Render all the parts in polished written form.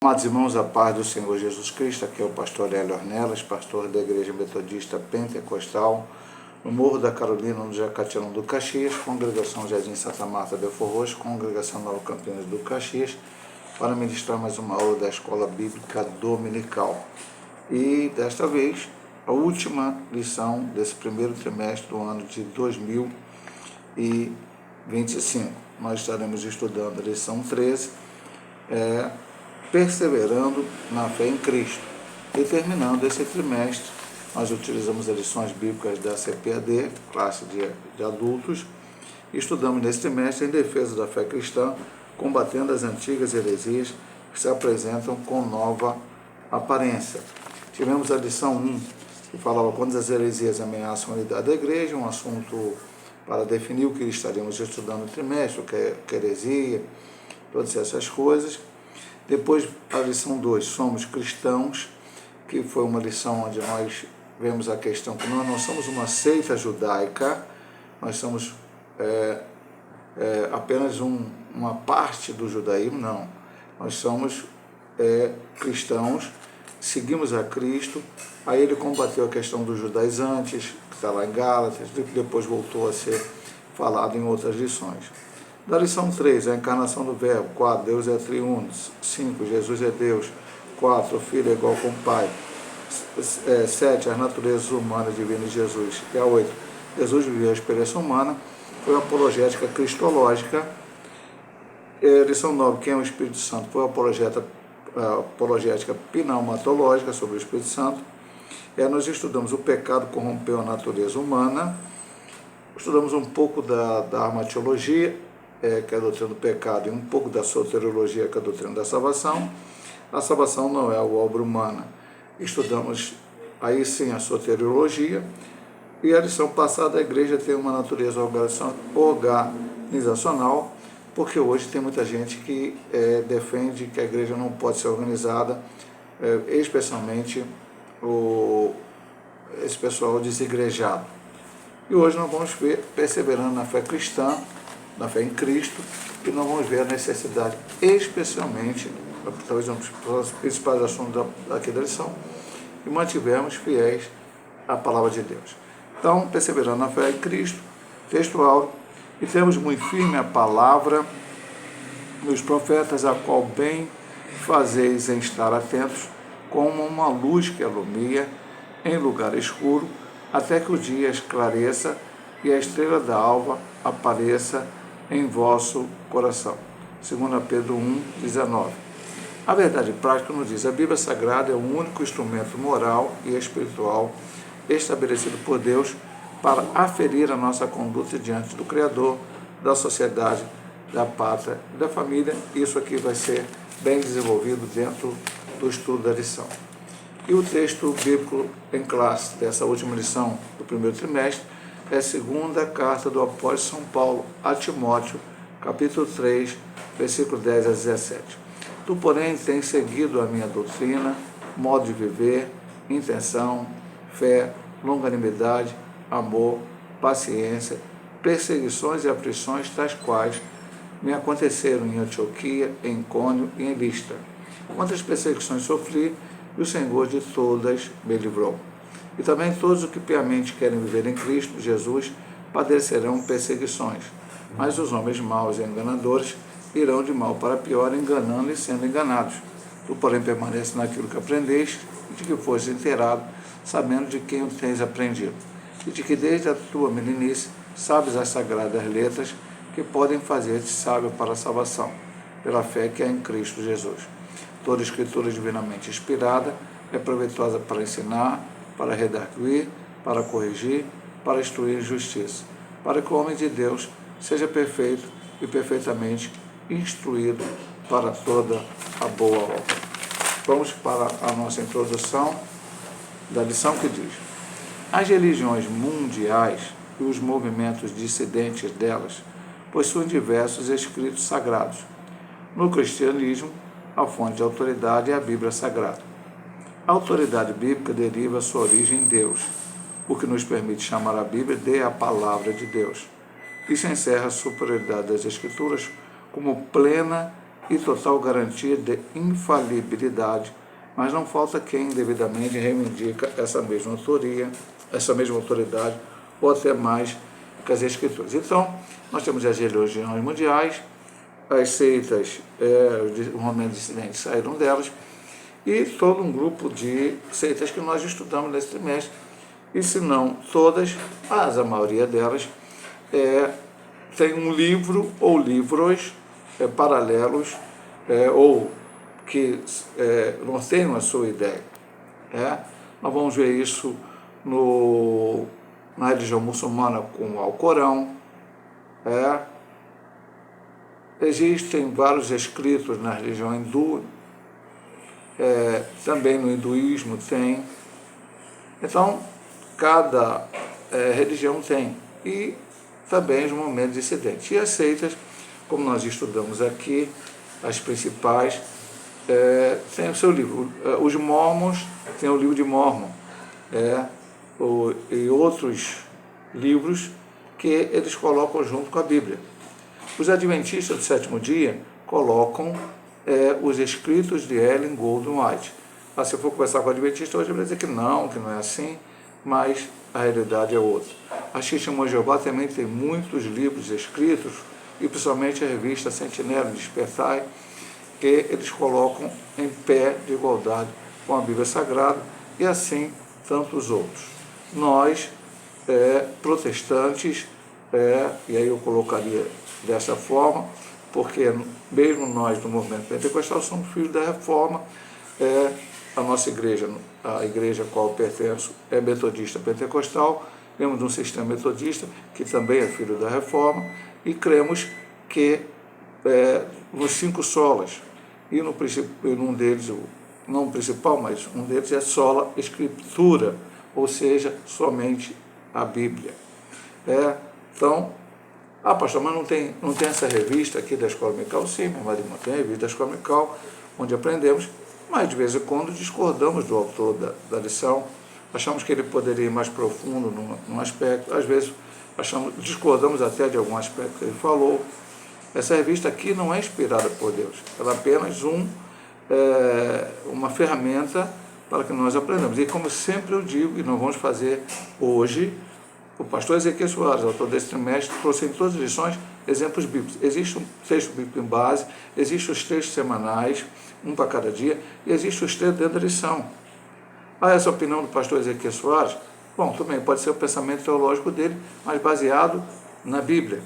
Amados irmãos, a paz do Senhor Jesus Cristo, aqui é o pastor Hélio Ornelas, pastor da Igreja Metodista Pentecostal, no Morro da Carolina, no Jacatinão do Caxias, congregação Jardim Santa Marta Belfor Roxo, congregação Nova Campinas do Caxias, para ministrar mais uma aula da Escola Bíblica Dominical. E desta vez, a última lição desse primeiro trimestre do ano de 2025. Nós estaremos estudando a lição 13, perseverando na fé em Cristo. E terminando esse trimestre, nós utilizamos as lições bíblicas da CPAD, classe de adultos, e estudamos nesse trimestre em defesa da fé cristã, combatendo as antigas heresias que se apresentam com nova aparência. Tivemos a lição 1, que falava quando as heresias ameaçam a unidade da igreja, um assunto para definir o que estaríamos estudando no trimestre, o que é heresia, todas essas coisas. Depois, a lição 2, somos cristãos, que foi uma lição onde nós vemos a questão que nós não somos uma seita judaica, nós somos apenas uma parte do judaísmo, não. Nós somos cristãos, seguimos a Cristo. Aí ele combateu a questão dos judaizantes, que está lá em Gálatas, depois voltou a ser falado em outras lições. Da lição 3, a encarnação do Verbo. 4, Deus é triuno. 5, Jesus é Deus. 4, o Filho é igual com o Pai. 7, as naturezas humanas divinas de Jesus. E a 8, Jesus viveu a experiência humana, foi a apologética cristológica. Lição 9, quem é o Espírito Santo? Foi a apologética pneumatológica sobre o Espírito Santo. Nós estudamos o pecado corrompeu a natureza humana. Estudamos um pouco da armatiologia, que é a doutrina do pecado, e um pouco da soteriologia, que é a doutrina da salvação. A salvação não é a obra humana. Estudamos aí sim a soteriologia. E a lição passada, a igreja tem uma natureza organizacional, porque hoje tem muita gente que defende que a igreja não pode ser organizada, especialmente esse pessoal desigrejado. E hoje nós vamos ver, perseverando na fé cristã, na fé em Cristo, e nós vamos ver a necessidade, especialmente, talvez um dos principais assuntos daqui da lição, e mantivermos fiéis à palavra de Deus. Então, perseverando na fé em Cristo, textual, e temos muito firme a palavra dos profetas, a qual bem fazeis em estar atentos, como uma luz que alumia em lugar escuro, até que o dia esclareça e a estrela da alva apareça em vosso coração. 2 Pedro 1,19. A verdade prática nos diz: a Bíblia Sagrada é o único instrumento moral e espiritual estabelecido por Deus para aferir a nossa conduta diante do Criador, da sociedade, da pátria e da família. Isso aqui vai ser bem desenvolvido dentro do estudo da lição. E o texto bíblico em classe dessa última lição do primeiro trimestre é a segunda carta do apóstolo São Paulo a Timóteo, capítulo 3, versículo 10 a 17. Tu, porém, tens seguido a minha doutrina, modo de viver, intenção, fé, longanimidade, amor, paciência, perseguições e aflições, tais quais me aconteceram em Antioquia, em Icônio e em Listra. Quantas perseguições sofri, e o Senhor de todas me livrou. E também todos os que piamente querem viver em Cristo Jesus padecerão perseguições, mas os homens maus e enganadores irão de mal para pior, enganando e sendo enganados. Tu, porém, permanece naquilo que aprendeste e de que foste inteirado, sabendo de quem o tens aprendido, e de que desde a tua meninice sabes as sagradas letras que podem fazer-te sábio para a salvação, pela fé que há em Cristo Jesus. Toda escritura divinamente inspirada é proveitosa para ensinar, para redarguir, para corrigir, para instruir em justiça, para que o homem de Deus seja perfeito e perfeitamente instruído para toda a boa obra. Vamos para a nossa introdução da lição que diz: as religiões mundiais e os movimentos dissidentes delas possuem diversos escritos sagrados. No cristianismo, a fonte de autoridade é a Bíblia Sagrada. A autoridade bíblica deriva sua origem em Deus, o que nos permite chamar a Bíblia de a Palavra de Deus. Isso encerra a superioridade das Escrituras como plena e total garantia de infalibilidade, mas não falta quem devidamente reivindica essa mesma autoria, essa mesma autoridade, ou até mais que as Escrituras. Então, nós temos as religiões mundiais, as seitas, os movimentos dissidentes saíram delas, e todo um grupo de seitas que nós estudamos nesse trimestre, e se não todas, mas a maioria delas, tem um livro ou livros paralelos, ou que norteiam a sua ideia. Nós vamos ver isso na religião muçulmana com o Alcorão. Existem vários escritos na religião hindu, também no hinduísmo tem. Então, cada religião tem, e também os momentos dissidentes. E as seitas, como nós estudamos aqui, as principais, têm o seu livro. Os mormons têm o livro de Mormon, e outros livros que eles colocam junto com a Bíblia. Os adventistas do sétimo dia colocam os escritos de Ellen Golden White. Mas se eu for conversar com o adventista hoje, ele vai dizer que não é assim, mas a realidade é outra. As Testemunhas de Jeová também tem muitos livros escritos, e principalmente a revista Sentinela Despertai, que eles colocam em pé de igualdade com a Bíblia Sagrada, e assim tantos outros. Nós, protestantes, e aí eu colocaria dessa forma, porque mesmo nós do movimento pentecostal somos filhos da Reforma. A nossa igreja, a igreja a qual eu pertenço, é metodista pentecostal, temos um sistema metodista que também é filho da Reforma, e cremos que nos 5 solas, e num deles, não o principal, mas um deles é sola escritura, ou seja, somente a Bíblia. Então, pastor, mas não tem essa revista aqui da Escola Dominical? Sim, minha madrinha, tem a revista da Escola Dominical, onde aprendemos, mas de vez em quando discordamos do autor da lição, achamos que ele poderia ir mais profundo num aspecto, às vezes discordamos até de algum aspecto que ele falou. Essa revista aqui não é inspirada por Deus, ela é apenas uma ferramenta para que nós aprendamos. E como sempre eu digo, e nós vamos fazer hoje, o pastor Ezequiel Soares, autor desse trimestre, trouxe em todas as lições exemplos bíblicos. Existe um texto bíblico em base, existem os textos semanais, um para cada dia, e existem os textos dentro da lição. Essa opinião do pastor Ezequiel Soares, bom, também pode ser o pensamento teológico dele, mas baseado na Bíblia.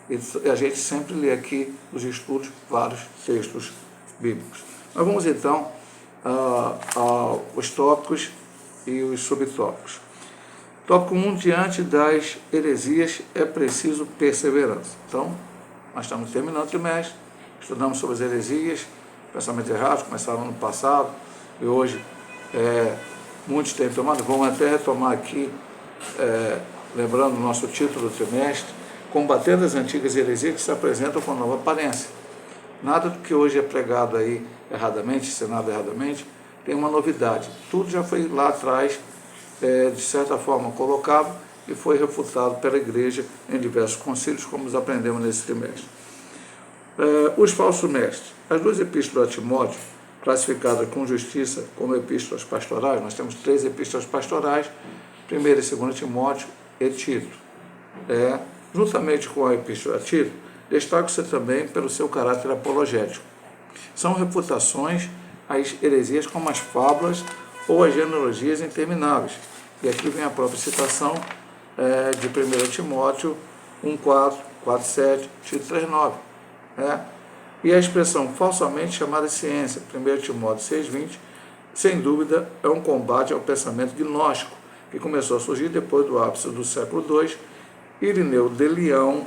E a gente sempre lê aqui os estudos, vários textos bíblicos. Mas vamos então aos tópicos e os subtópicos. Tópico 1, diante das heresias é preciso perseverança. Então, nós estamos terminando o trimestre, estudamos sobre as heresias, pensamentos errados, começaram no passado, e hoje muitos têm tomado, vamos até retomar aqui, lembrando o nosso título do trimestre, combatendo as antigas heresias que se apresentam com nova aparência. Nada do que hoje é pregado aí erradamente, ensinado erradamente, tem uma novidade. Tudo já foi lá atrás, de certa forma, colocado e foi refutado pela igreja em diversos concílios, como nós aprendemos nesse trimestre. Os falsos mestres. As 2 epístolas a Timóteo, classificadas com justiça como epístolas pastorais, nós temos 3 epístolas pastorais, 1 e 2 Timóteo e Tito. Juntamente com a epístola a Tito, destaca-se também pelo seu caráter apologético. São refutações às heresias como as fábulas ou as genealogias intermináveis. E aqui vem a própria citação de 1 Timóteo 1,4, 4,7, Tito 3,9. E a expressão falsamente chamada ciência, 1 Timóteo 6,20, sem dúvida é um combate ao pensamento gnóstico, que começou a surgir depois do ápice do século II. Irineu de Leão,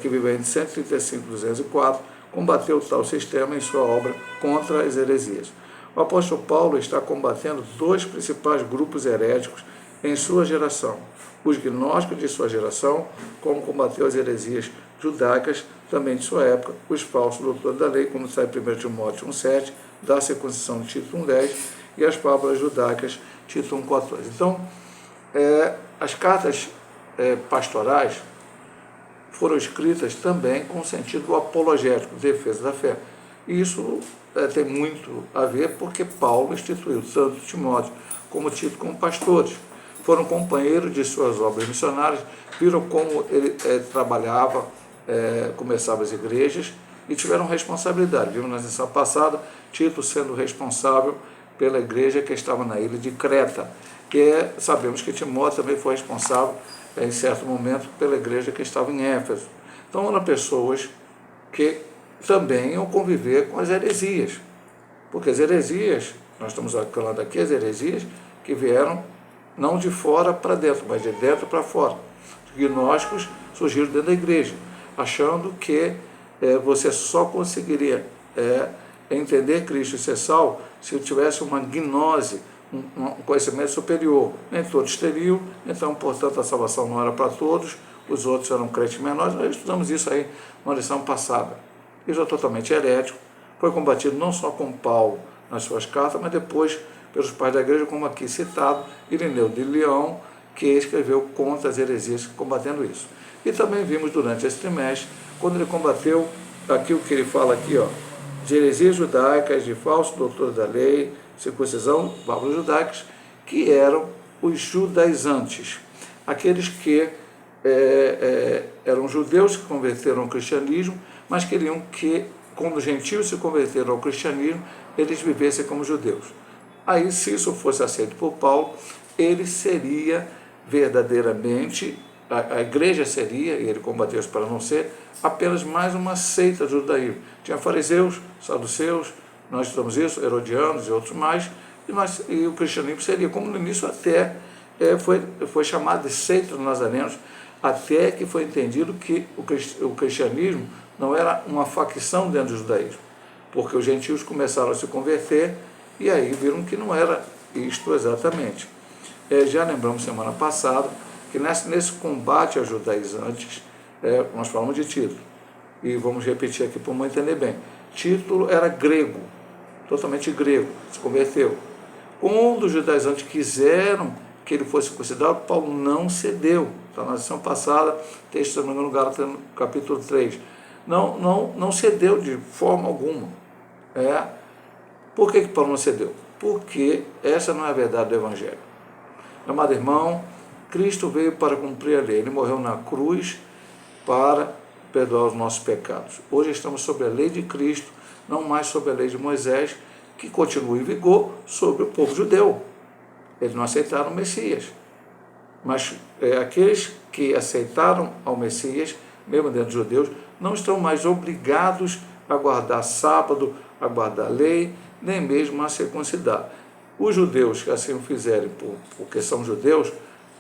que viveu entre 135 e 204, combateu tal sistema em sua obra Contra as Heresias. O apóstolo Paulo está combatendo 2 principais grupos heréticos em sua geração: os gnósticos de sua geração, como combateu as heresias judaicas também de sua época, os falsos doutores da lei, como sai em 1 Timóteo 1,7, da circuncisão de Tito 1,10, e as fábulas judaicas, Tito 1,14. Então, as cartas pastorais foram escritas também com o sentido apologético, defesa da fé. E isso tem muito a ver porque Paulo instituiu tanto Timóteo como Tito como pastores. Foram companheiros de suas obras missionárias, viram como ele trabalhava, começava as igrejas e tiveram responsabilidade. Vimos na lição passada Tito sendo responsável pela igreja que estava na ilha de Creta. E sabemos que Timóteo também foi responsável, em certo momento, pela igreja que estava em Éfeso. Então eram pessoas que também iam conviver com as heresias. Porque as heresias, nós estamos falando aqui, as heresias que vieram não de fora para dentro, mas de dentro para fora. Os gnósticos surgiram dentro da igreja, achando que você só conseguiria entender Cristo e ser salvo se tivesse uma gnose, um conhecimento superior. Nem todos teriam, então, portanto, a salvação não era para todos, os outros eram crentes menores. Nós estudamos isso aí na lição passada. Isso é totalmente herético, foi combatido não só com Paulo nas suas cartas, mas depois pelos pais da igreja, como aqui citado, Irineu de Leão, que escreveu contra as heresias combatendo isso. E também vimos durante esse trimestre, quando ele combateu aquilo que ele fala aqui, de heresias judaicas, de falsos doutores da lei, circuncisão, válvulas judaicas, que eram os judaizantes, aqueles que eram judeus que converteram ao cristianismo, mas queriam que, quando os gentios se converteram ao cristianismo, eles vivessem como judeus. Aí, se isso fosse aceito por Paulo, ele seria verdadeiramente, a igreja seria, e ele combateu isso para não ser, apenas mais uma seita do judaísmo. Tinha fariseus, saduceus, nós estudamos isso, herodianos e outros mais, e o cristianismo seria, como no início até foi chamado de seita dos nazarenos, até que foi entendido que o cristianismo não era uma facção dentro do judaísmo, porque os gentios começaram a se converter e aí viram que não era isto exatamente. Já lembramos semana passada que nesse combate aos judaizantes, nós falamos de Tito, e vamos repetir aqui para o mundo entender bem. Tito era grego, totalmente grego, se converteu. Quando os judaizantes quiseram que ele fosse considerado, Paulo não cedeu. Está na lição passada, texto, se não me engano, no Gálatas, capítulo 3. Não cedeu de forma alguma. Por que Paulo não cedeu? Porque essa não é a verdade do Evangelho. Amado irmão, Cristo veio para cumprir a lei. Ele morreu na cruz para perdoar os nossos pecados. Hoje estamos sobre a lei de Cristo, não mais sobre a lei de Moisés, que continua em vigor sobre o povo judeu. Eles não aceitaram o Messias. Mas aqueles que aceitaram ao Messias, mesmo dentro dos judeus, não estão mais obrigados a guardar sábado, a guardar a lei, nem mesmo a circuncidar. Os judeus que assim o fizerem porque são judeus,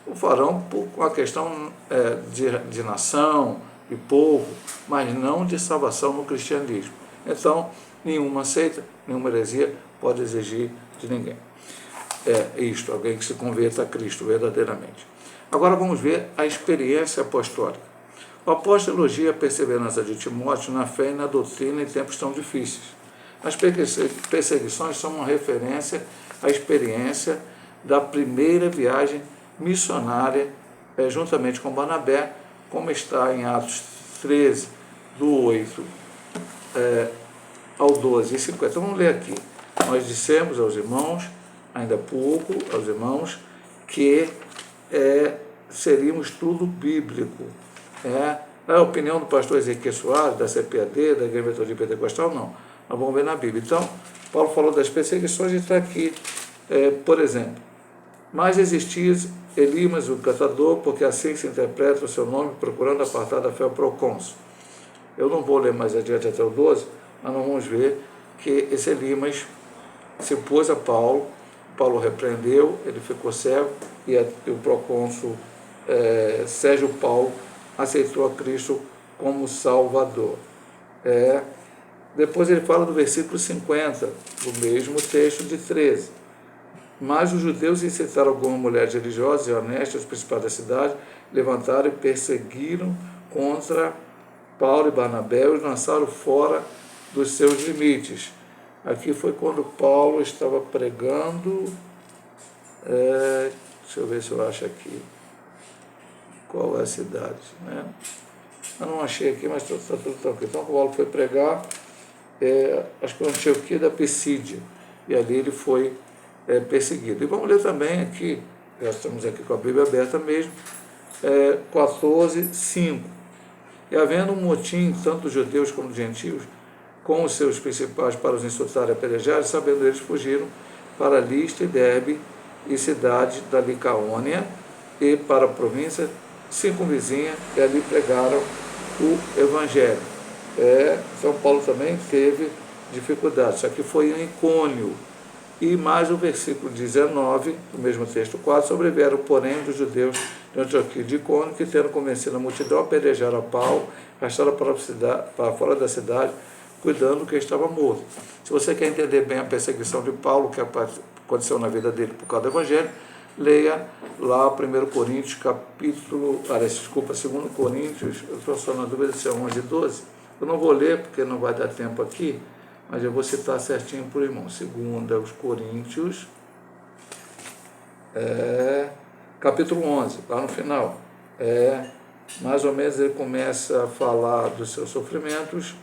o farão por uma questão de nação, de povo, mas não de salvação no cristianismo. Então, nenhuma seita, nenhuma heresia pode exigir de ninguém. Alguém que se converta a Cristo verdadeiramente. Agora vamos ver a experiência apostólica. O apóstolo elogia a perseverança de Timóteo na fé e na doutrina em tempos tão difíceis. As perseguições são uma referência à experiência da primeira viagem missionária juntamente com Barnabé, como está em Atos 13, do 8 ao 12 e 50. Então, vamos ler aqui. Nós dissemos aos irmãos, ainda há pouco, aos irmãos, que seria um estudo bíblico. A opinião do pastor Ezequiel Soares, da CPAD, da Igreja Metodista Pentecostal, não. Nós vamos ver na Bíblia. Então, Paulo falou das perseguições e está aqui, por exemplo, mas existia Elimas, o cantador, porque assim se interpreta o seu nome, procurando apartar da fé o procônsul. Eu não vou ler mais adiante até o 12, mas nós vamos ver que esse Elimas se opôs a Paulo, Paulo repreendeu, ele ficou cego, e o procônsul Sérgio Paulo aceitou a Cristo como Salvador. Depois ele fala do versículo 50, do mesmo texto de 13. Mas os judeus incitaram algumas mulheres religiosas e honestas, os principais da cidade, levantaram e perseguiram contra Paulo e Barnabé e os lançaram fora dos seus limites. Aqui foi quando Paulo estava pregando, deixa eu ver se eu acho aqui, qual é a cidade, Eu não achei aqui, mas está tudo tranquilo. Então Paulo foi pregar acho que Antioquia da Pisídia, e ali ele foi perseguido. E vamos ler também aqui, já estamos aqui com a Bíblia aberta mesmo, 14:5. E havendo um motim, tanto dos judeus como dos gentios, com os seus principais para os insultar e apedrejar, sabendo eles, fugiram para Listra e Derbe e cidades da Licaônia e para a província circunvizinha, e ali pregaram o Evangelho. São Paulo também teve dificuldades, só que foi em Icônio. E mais o versículo 19, do mesmo texto 4, sobrevieram, porém, dos judeus de Antioquia de Icônio, que tendo convencido a multidão, apedrejaram a Paulo, arrastaram para fora da cidade, cuidando que ele estava morto. Se você quer entender bem a perseguição de Paulo, que aconteceu na vida dele por causa do Evangelho, leia lá 1 Coríntios, capítulo, 2 Coríntios, eu estou só na dúvida se é 11 e 12, eu não vou ler porque não vai dar tempo aqui, mas eu vou citar certinho por irmão. 2 Coríntios, capítulo 11, lá no final. Mais ou menos ele começa a falar dos seus sofrimentos,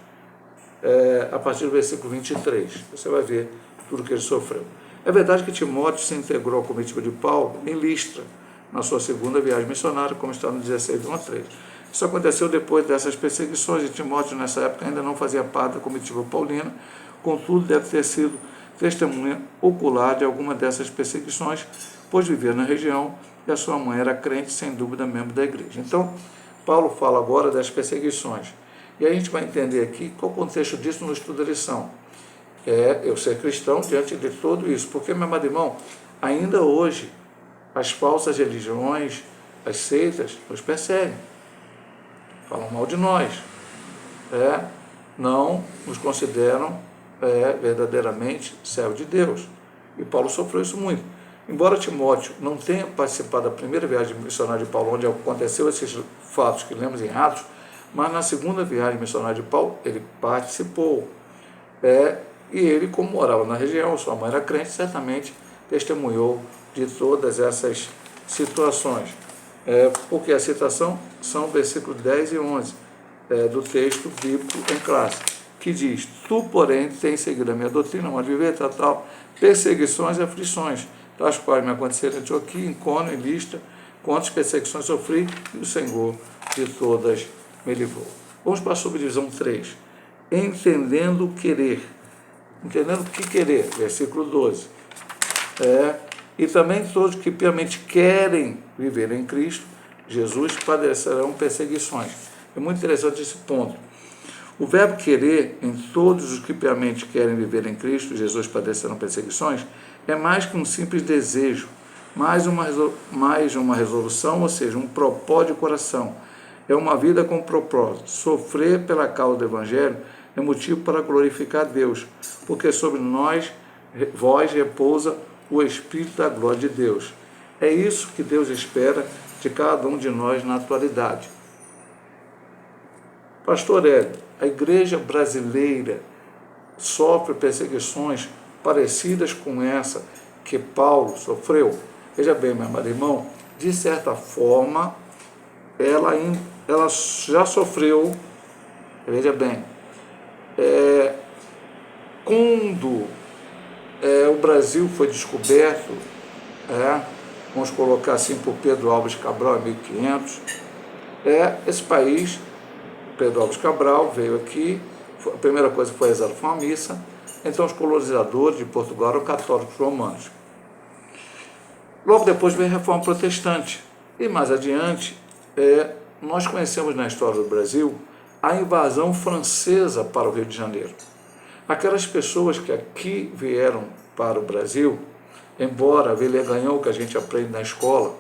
a partir do versículo 23. Você vai ver tudo que ele sofreu. É verdade que Timóteo se integrou à comitiva de Paulo em Listra, na sua segunda viagem missionária, como está no 16:1-3. Isso aconteceu depois dessas perseguições, e Timóteo, nessa época, ainda não fazia parte da comitiva paulina, contudo, deve ter sido testemunha ocular de alguma dessas perseguições, pois vivia na região e a sua mãe era crente, sem dúvida, membro da igreja. Então, Paulo fala agora das perseguições. E a gente vai entender aqui qual o contexto disso no estudo da lição. Eu ser cristão diante de tudo isso. Porque, meu amado irmão, ainda hoje, as falsas religiões, as seitas, nos perseguem. Falam mal de nós. Não nos consideram verdadeiramente servo de Deus. E Paulo sofreu isso muito. Embora Timóteo não tenha participado da primeira viagem missionária de Paulo, onde aconteceu esses fatos que lemos em Atos, mas na segunda viagem missionária de Paulo, ele participou. E ele, como morava na região, sua mãe era crente, certamente testemunhou de todas essas situações. Porque a citação são versículos 10 e 11 do texto bíblico em classe, que diz: tu, porém, tens seguido a minha doutrina, modo de viver, tal, perseguições e aflições, das quais me aconteceram em Antioquia, em Icônio, em Listra, quantas perseguições sofri, e o Senhor de todas me livrou. Vamos para a subdivisão 3. Entendendo o querer. Entendendo o que querer, versículo 12. E também todos que piamente querem viver em Cristo Jesus padecerão perseguições. É muito interessante esse ponto. O verbo querer, em todos os que piamente querem viver em Cristo Jesus padecerão perseguições, é mais que um simples desejo, mais uma resolução, ou seja, um propósito de coração. É uma vida com propósito. Sofrer pela causa do Evangelho é motivo para glorificar Deus, porque sobre vós repousa o Espírito da glória de Deus. É isso que Deus espera de cada um de nós na atualidade. Pastor Hélio, a igreja brasileira sofre perseguições parecidas com essa que Paulo sofreu? Veja bem, meu amado irmão, de certa forma, ela já sofreu, veja bem, quando o Brasil foi descoberto, vamos colocar assim por Pedro Álvares Cabral em 1500, esse país, Pedro Álvares Cabral veio aqui, a primeira coisa que foi rezar foi uma missa, então os colonizadores de Portugal eram católicos romanos. Logo depois veio a Reforma Protestante, e mais adiante, nós conhecemos na história do Brasil a invasão francesa para o Rio de Janeiro. Aquelas pessoas que aqui vieram para o Brasil, embora Villegagnon, que a gente aprende na escola,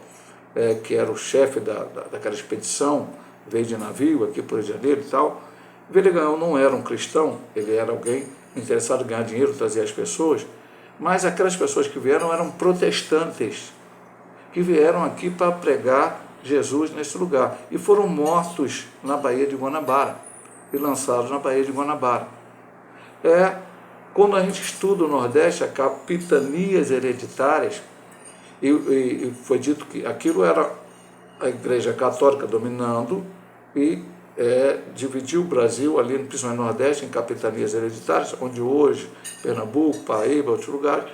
que era o chefe daquela expedição, veio de navio aqui para o Rio de Janeiro e tal, Villegagnon não era um cristão, ele era alguém interessado em ganhar dinheiro, trazer as pessoas, mas aquelas pessoas que vieram eram protestantes, que vieram aqui para pregar Jesus nesse lugar, e foram mortos na Baía de Guanabara, e lançados na Baía de Guanabara. Quando a gente estuda o Nordeste, as capitanias hereditárias, e foi dito que aquilo era a Igreja Católica dominando, e dividiu o Brasil ali, principalmente no Nordeste, em capitanias hereditárias, onde hoje Pernambuco, Paraíba, outros lugares,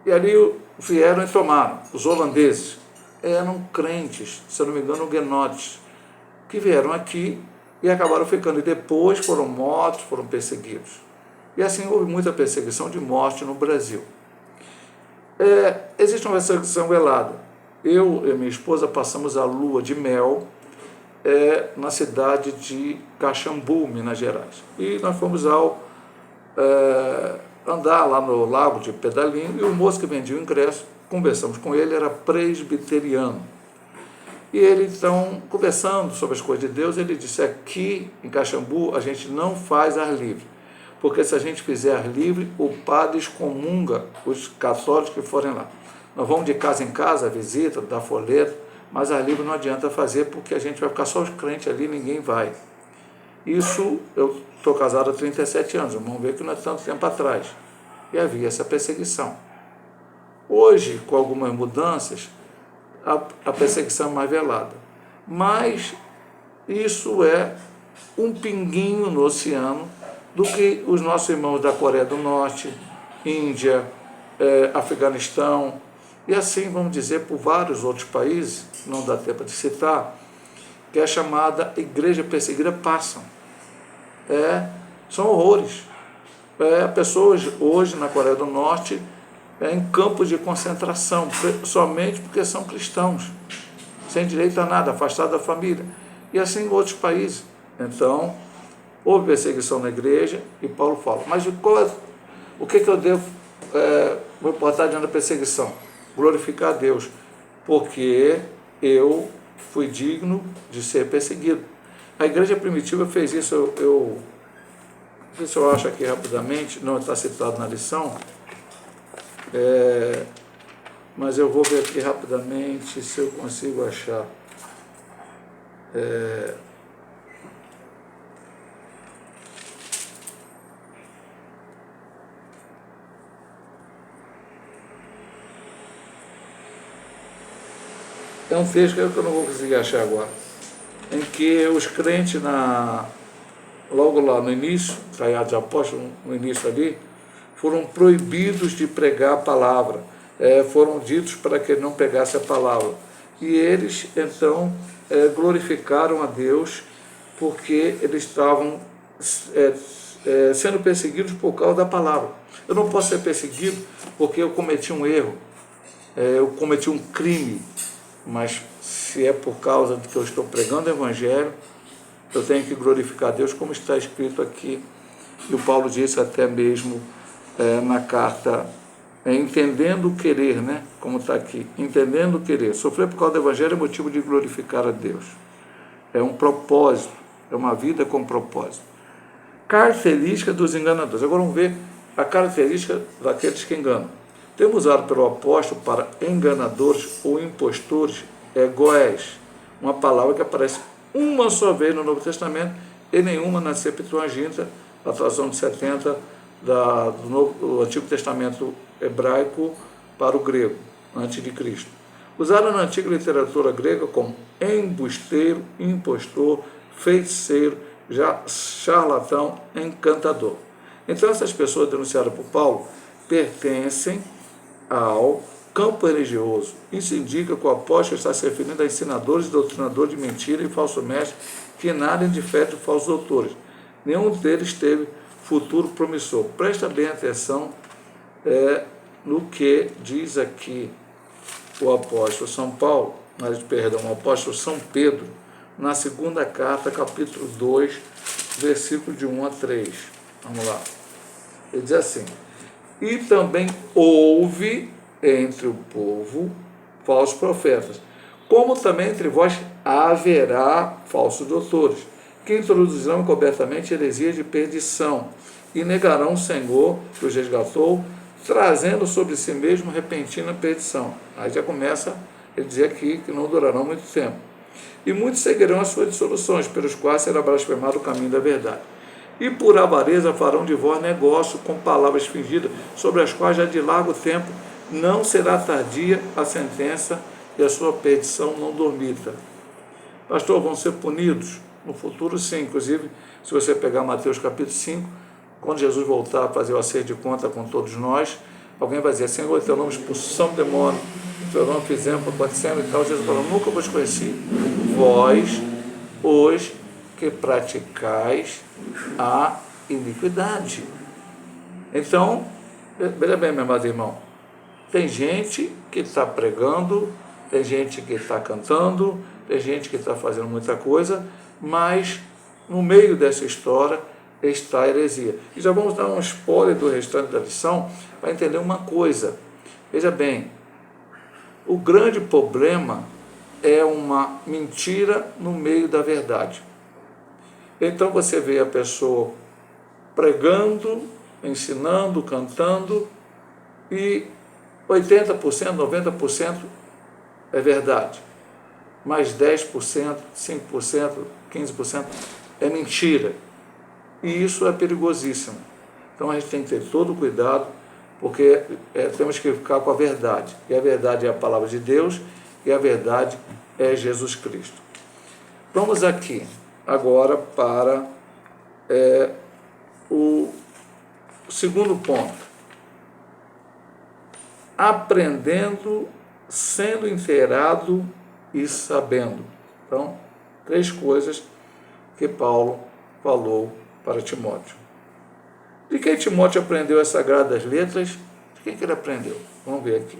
e ali vieram e tomaram. Os holandeses eram crentes, se eu não me engano, huguenotes, que vieram aqui e acabaram ficando, e depois foram mortos, foram perseguidos. E assim houve muita perseguição de morte no Brasil. Existe uma perseguição velada. Eu e minha esposa passamos a lua de mel na cidade de Caxambu, Minas Gerais. E nós fomos andar lá no lago de Pedalinho, e o moço que vendia o ingresso, conversamos com ele, era presbiteriano. E ele, então, conversando sobre as coisas de Deus, ele disse: aqui em Caxambu a gente não faz ar livre, porque se a gente fizer ar livre, o padre excomunga os católicos que forem lá. Nós vamos de casa em casa, visita, dar folheto, mas ar livre não adianta fazer, porque a gente vai ficar só os crentes ali, ninguém vai. Isso, eu estou casado há 37 anos, vamos ver que não é tanto tempo atrás. E havia essa perseguição. Hoje, com algumas mudanças, a perseguição é mais velada. Mas isso é um pinguinho no oceano do que os nossos irmãos da Coreia do Norte, Índia, Afeganistão, e assim, vamos dizer, por vários outros países, não dá tempo de citar, que é a chamada igreja perseguida, passam. São horrores. Pessoas hoje na Coreia do Norte em campos de concentração, somente porque são cristãos, sem direito a nada, afastados da família. E assim em outros países. Então, houve perseguição na igreja, e Paulo fala, mas o que eu devo me portar diante da perseguição? Glorificar a Deus, porque eu fui digno de ser perseguido. A igreja primitiva fez isso, não sei se eu acho aqui rapidamente, não está citado na lição, mas eu vou ver aqui rapidamente se eu consigo achar. É um texto que eu não vou conseguir achar agora, em que os crentes, logo lá no início, Atos dos Apóstolos, no início ali, foram proibidos de pregar a palavra, foram ditos para que não pregasse a palavra. E eles, então, glorificaram a Deus, porque eles estavam sendo perseguidos por causa da palavra. Eu não posso ser perseguido porque eu cometi um erro, eu cometi um crime, mas se é por causa de que eu estou pregando o Evangelho, eu tenho que glorificar a Deus, como está escrito aqui. E o Paulo disse até mesmo na carta, entendendo o querer, como está aqui, entendendo o querer. Sofrer por causa do Evangelho é motivo de glorificar a Deus. É um propósito, é uma vida com propósito. Característica dos enganadores. Agora vamos ver a característica daqueles que enganam. Temos usado pelo apóstolo para enganadores ou impostores, goés, uma palavra que aparece uma só vez no Novo Testamento e nenhuma na Septuaginta, a tradução de 70 do Antigo Testamento hebraico para o grego, antes de Cristo. Usada na antiga literatura grega como embusteiro, impostor, feiticeiro, charlatão, encantador. Então essas pessoas denunciadas por Paulo pertencem ao campo religioso. Isso indica que o apóstolo está se referindo a ensinadores e doutrinadores de mentira e falso mestre que nada de fé de falsos doutores. Nenhum deles teve futuro promissor. Presta bem atenção no que diz aqui o apóstolo o apóstolo São Pedro, na segunda carta, capítulo 2, versículo de 1 a 3. Vamos lá. Ele diz assim: e também houve entre o povo falsos profetas, como também entre vós haverá falsos doutores, que introduzirão encobertamente heresias de perdição, e negarão o Senhor que os resgatou, trazendo sobre si mesmo repentina perdição. Aí já começa ele dizer aqui que não durarão muito tempo. E muitos seguirão as suas dissoluções, pelos quais será blasfemado o caminho da verdade. E por avareza farão de vós negócio com palavras fingidas, sobre as quais já de largo tempo não será tardia a sentença, e a sua perdição não dormita. Pastor, vão ser punidos? No futuro, sim. Inclusive, se você pegar Mateus capítulo 5, quando Jesus voltar a fazer o acerto de conta com todos nós, alguém vai dizer, Senhor, teu nome expulsamos demônio, teu nome fizemos, acontecendo e tal. Jesus falou, nunca vos conheci. Vós, os que praticais a iniquidade. Então, veja bem, meu amado irmão, tem gente que está pregando, tem gente que está cantando, tem gente que está fazendo muita coisa, mas no meio dessa história está a heresia. E já vamos dar um spoiler do restante da lição para entender uma coisa. Veja bem, o grande problema é uma mentira no meio da verdade. Então você vê a pessoa pregando, ensinando, cantando, e 80%, 90% é verdade, mas 10%, 5%, 15% é mentira. E isso é perigosíssimo. Então a gente tem que ter todo o cuidado, porque temos que ficar com a verdade. E a verdade é a palavra de Deus, e a verdade é Jesus Cristo. Vamos aqui agora para o segundo ponto. Aprendendo, sendo inteirado e sabendo. Então, 3 coisas que Paulo falou para Timóteo. De quem Timóteo aprendeu as sagradas letras? De quem que ele aprendeu? Vamos ver aqui.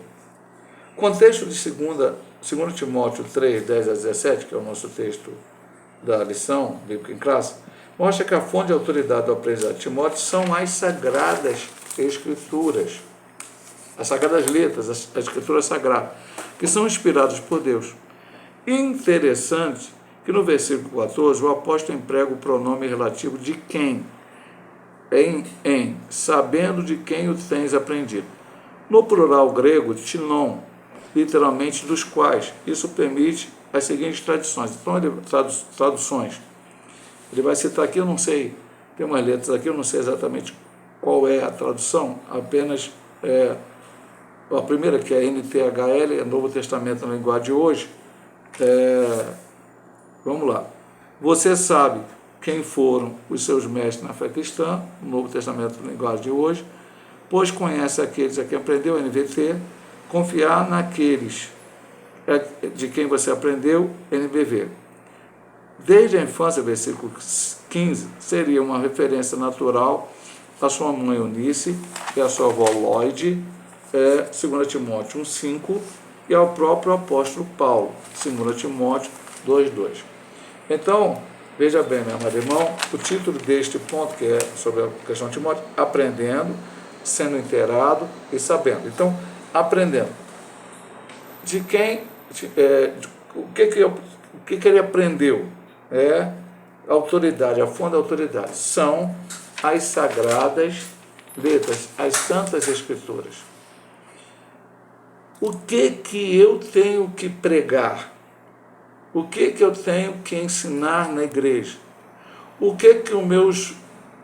O contexto de 2 Timóteo 3, 10 a 17, que é o nosso texto da lição bíblica em classe, mostra que a fonte de autoridade do aprendizado de Timóteo são as sagradas escrituras, as sagradas letras, as escrituras sagradas, que são inspiradas por Deus. Interessante que no versículo 14 o apóstolo emprega o pronome relativo de quem, em sabendo de quem o tens aprendido. No plural grego, tinon, literalmente dos quais. Isso permite as seguintes traduções. Então, traduções. Ele vai citar aqui, eu não sei, tem umas letras aqui, eu não sei exatamente qual é a tradução, apenas a primeira, que é NTHL, é Novo Testamento na linguagem de hoje. Vamos lá. Você sabe quem foram os seus mestres na fé cristã, no Novo Testamento na linguagem de hoje, pois conhece aqueles a quem aprendeu, NVT, confiar naqueles de quem você aprendeu, NBV. Desde a infância, versículo 15, seria uma referência natural à sua mãe Eunice e à sua avó Lloyd, 2 Timóteo 1,5, e ao próprio apóstolo Paulo, 2 Timóteo 2,2. Então, veja bem, meu amado irmão, o título deste ponto, que é sobre a questão de Timóteo, aprendendo, sendo inteirado e sabendo. Então, aprendendo. De quem, o que ele aprendeu? A autoridade, a fonte da autoridade. São as sagradas letras, as santas escrituras. O que eu tenho que pregar? O que eu tenho que ensinar na igreja? O que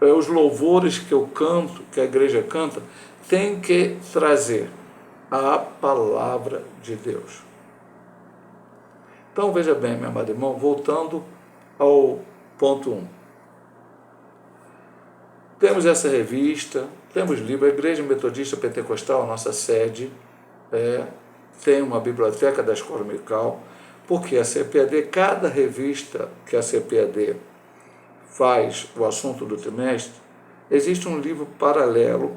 os louvores que eu canto, que a igreja canta, tem que trazer? A palavra de Deus. Então, veja bem, meu amado irmão, voltando ao ponto 1. Temos essa revista, temos livro, a Igreja Metodista Pentecostal, a nossa sede, tem uma biblioteca da Escola Dominical, porque a CPAD, cada revista que a CPAD faz o assunto do trimestre, existe um livro paralelo,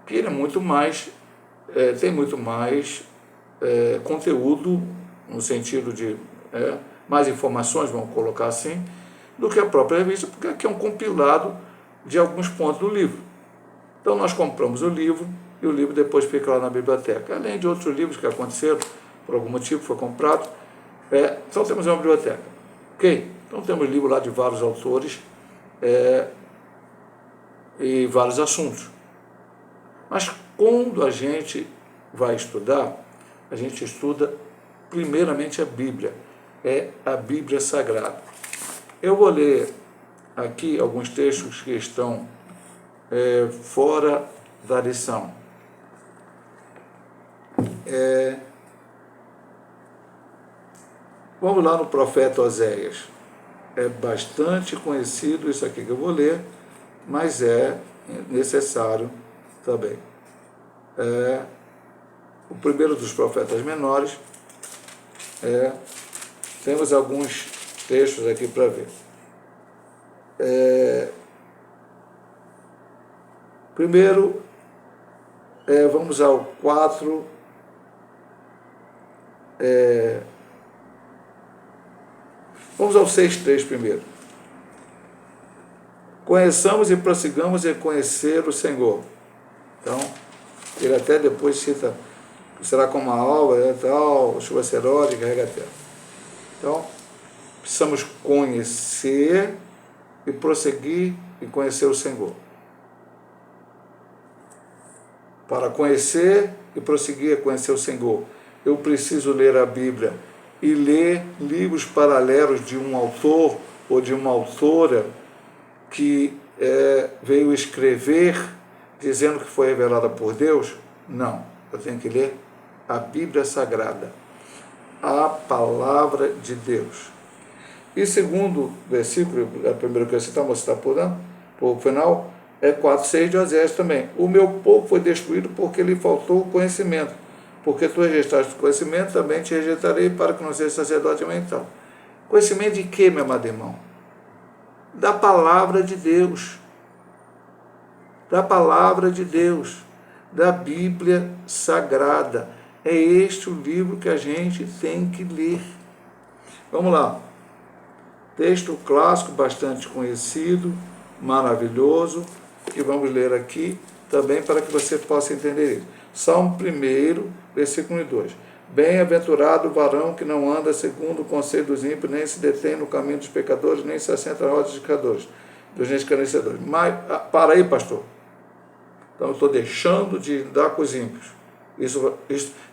que ele é muito mais, tem muito mais conteúdo, no sentido de mais informações, vamos colocar assim, do que a própria revista, porque aqui é um compilado de alguns pontos do livro. Então nós compramos o livro, e o livro depois fica lá na biblioteca. Além de outros livros que aconteceram, por algum motivo foi comprado, então temos uma biblioteca. Ok? Então temos livro lá de vários autores e vários assuntos. Mas quando a gente vai estudar, a gente estuda primeiramente a Bíblia, a Bíblia Sagrada. Eu vou ler aqui alguns textos que estão fora da lição. Vamos lá no profeta Oséias. É bastante conhecido isso aqui que eu vou ler, mas é necessário também. O primeiro dos profetas menores. Temos alguns textos aqui para ver. Primeiro, vamos ao 4. Vamos ao 6,3 primeiro. Conheçamos e prossigamos em conhecer o Senhor. Então, ele até depois cita, será como a alva, tal, chuva será e carrega a terra. Então, precisamos conhecer e prosseguir e conhecer o Senhor. Para conhecer e prosseguir a conhecer o Senhor, eu preciso ler a Bíblia e ler livros paralelos de um autor ou de uma autora que veio escrever dizendo que foi revelada por Deus? Não, eu tenho que ler a Bíblia Sagrada, a Palavra de Deus. E segundo versículo, a primeira que eu citar, vou citar por final, é 4,6 de Oséias também. O meu povo foi destruído porque lhe faltou o conhecimento. Porque tu rejeitaste o conhecimento, também te rejeitarei para que não seja sacerdote mental. Conhecimento de quê, meu amado irmão? Da palavra de Deus. Da palavra de Deus. Da Bíblia Sagrada. É este o livro que a gente tem que ler. Vamos lá. Texto clássico, bastante conhecido, maravilhoso, que vamos ler aqui também para que você possa entender isso. Salmo 1, versículo 2. Bem-aventurado o varão que não anda segundo o conselho dos ímpios, nem se detém no caminho dos pecadores, nem se assenta na roda dos pecadores, dos escarnecedores. Mas, para aí, pastor. Então, eu estou deixando de andar com os ímpios.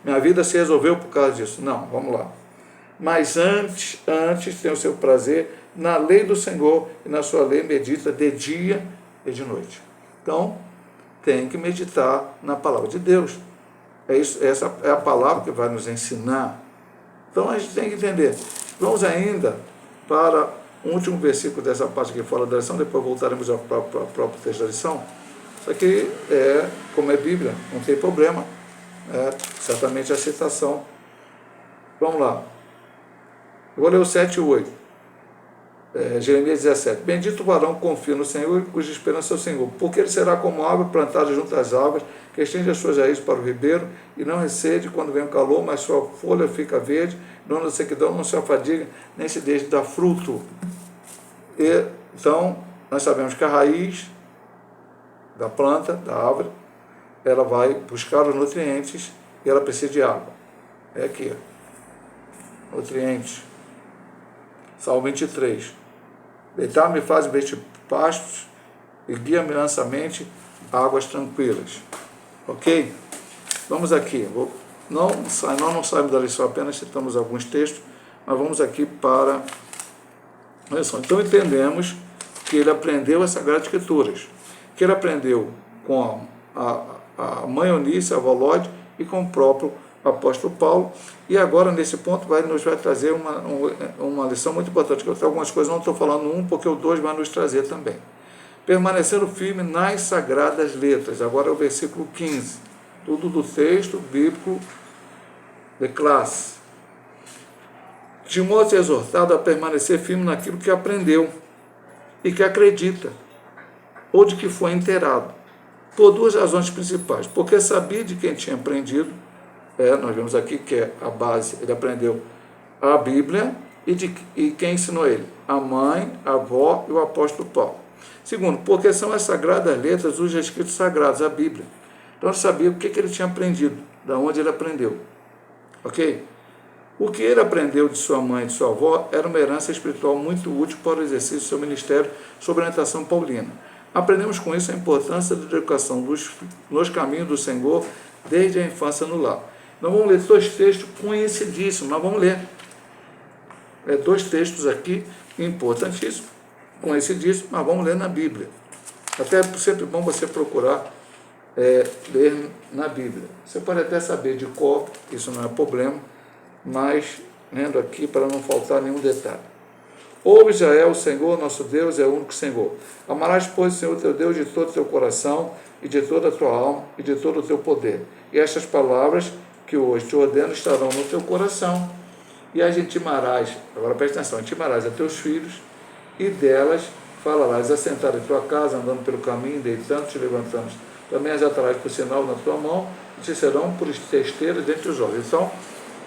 Minha vida se resolveu por causa disso. Não, vamos lá. Mas antes tem o seu prazer na lei do Senhor, e na sua lei medita de dia e de noite. Então, tem que meditar na palavra de Deus. Essa é a palavra que vai nos ensinar. Então, a gente tem que entender. Vamos ainda para o último versículo dessa parte que fala da lição, depois voltaremos ao próprio texto da lição. Isso aqui como é Bíblia, não tem problema. Certamente a citação. Vamos lá. Eu vou ler o 7 e 8. Jeremias 17. Bendito o varão que confia no Senhor e cuja esperança é o Senhor, porque ele será como árvore plantada junto às águas, que estende as suas raízes para o ribeiro, e não recede quando vem o calor, mas sua folha fica verde, não anda sequidão, não se afadiga, nem se deixa dar fruto. Então, nós sabemos que a raiz da planta, da árvore, ela vai buscar os nutrientes e ela precisa de água. É aqui, nutrientes. Salmo 23. Deitar-me faz vestir pastos e guia-me mansamente a águas tranquilas. Ok? Vamos aqui. Nós não saímos da lição, apenas citamos alguns textos, mas vamos aqui para a lição. Então entendemos que ele aprendeu as Sagradas Escrituras, que ele aprendeu com a mãe Eunice, a avó Lode, e com o próprio apóstolo Paulo, e agora nesse ponto nos vai trazer uma lição muito importante, que eu tenho algumas coisas, não estou falando porque o 2 vai nos trazer também. Permanecendo firme nas sagradas letras, agora é o versículo 15, tudo do texto bíblico de classe. De modo a ser exortado a permanecer firme naquilo que aprendeu e que acredita, ou de que foi inteirado, por duas razões principais, porque sabia de quem tinha aprendido. Nós vemos aqui que é a base, ele aprendeu a Bíblia e quem ensinou ele? A mãe, a avó e o apóstolo Paulo. Segundo, porque são as sagradas letras os escritos sagrados, a Bíblia. Então ele sabia o que ele tinha aprendido, da onde ele aprendeu. Ok? O que ele aprendeu de sua mãe e de sua avó era uma herança espiritual muito útil para o exercício do seu ministério sob orientação paulina. Aprendemos com isso a importância da educação nos caminhos do Senhor desde a infância no lar. Nós vamos ler 2 textos conhecidíssimos, nós vamos ler 2 textos aqui importantíssimos, conhecidíssimos, mas vamos ler na Bíblia. Até é sempre bom você procurar ler na Bíblia. Você pode até saber de cor, isso não é problema, mas lendo aqui para não faltar nenhum detalhe. Ouve, Israel, o Senhor, nosso Deus, é o único Senhor. Amarás, pois, o Senhor teu Deus de todo o teu coração, e de toda a tua alma, e de todo o teu poder. E estas palavras que hoje te ordeno estarão no teu coração, e as intimarás, agora presta atenção, intimarás a teus filhos, e delas falarás assentado em tua casa, andando pelo caminho, deitando, te levantando. Também as atarás por sinal na tua mão, e te serão por testeiras dentre os olhos. Então,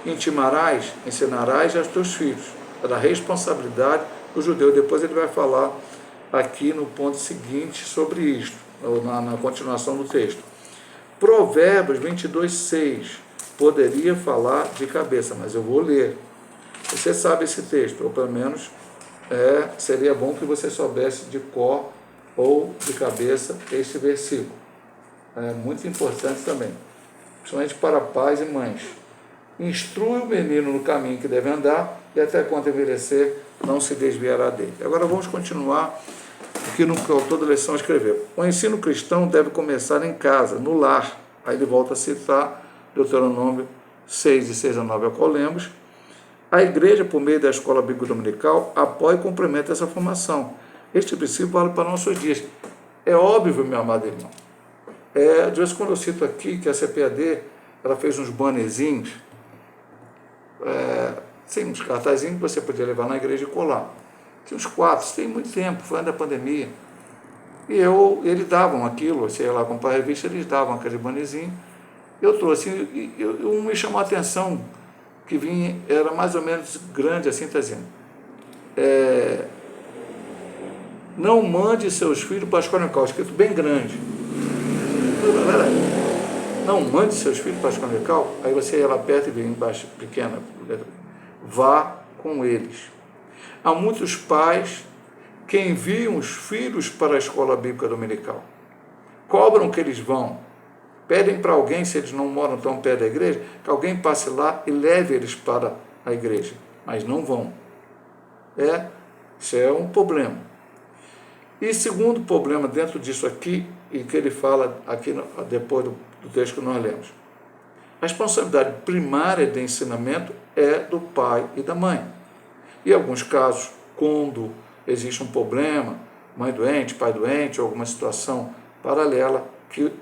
intimarás, ensinarás aos teus filhos. É da responsabilidade do judeu. Depois ele vai falar aqui no ponto seguinte sobre isto, na continuação do texto. Provérbios 22:6. Poderia falar de cabeça, mas eu vou ler. Você sabe esse texto, ou pelo menos seria bom que você soubesse de cor ou de cabeça este versículo. É muito importante também, principalmente para pais e mães. Instrui o menino no caminho que deve andar, e até quando envelhecer, não se desviará dele. Agora vamos continuar aqui no que o autor da lição escreveu. O ensino cristão deve começar em casa, no lar. Aí ele volta a citar Deuteronômio 6, de 6 a 9, ao qual lemos. A igreja, por meio da escola bíblica dominical, apoia e complementa essa formação. Este princípio vale para nossos dias. É óbvio, meu amado irmão. De vez em quando eu cito aqui que a CPAD ela fez uns bannerzinhos, sim, uns cartazinhos que você podia levar na igreja e colar. Tinha uns 4, tem muito tempo, foi antes da pandemia. E eles davam aquilo, sei lá, comprar revista, eles davam aquele bannerzinho. Eu trouxe, e me chamou a atenção, que vinha, era mais ou menos grande assim, está dizendo. Não mande seus filhos para a escola dominical, escrito bem grande. Não mande seus filhos para a escola dominical, aí você ia lá perto e vem embaixo, pequena, vá com eles. Há muitos pais que enviam os filhos para a escola bíblica dominical, cobram que eles vão, pedem para alguém, se eles não moram tão perto da igreja, que alguém passe lá e leve eles para a igreja, mas não vão. Isso é um problema. E segundo problema dentro disso aqui, e que ele fala aqui depois do texto que nós lemos, a responsabilidade primária de ensinamento é do pai e da mãe. E em alguns casos, quando existe um problema, mãe doente, pai doente, ou alguma situação paralela, que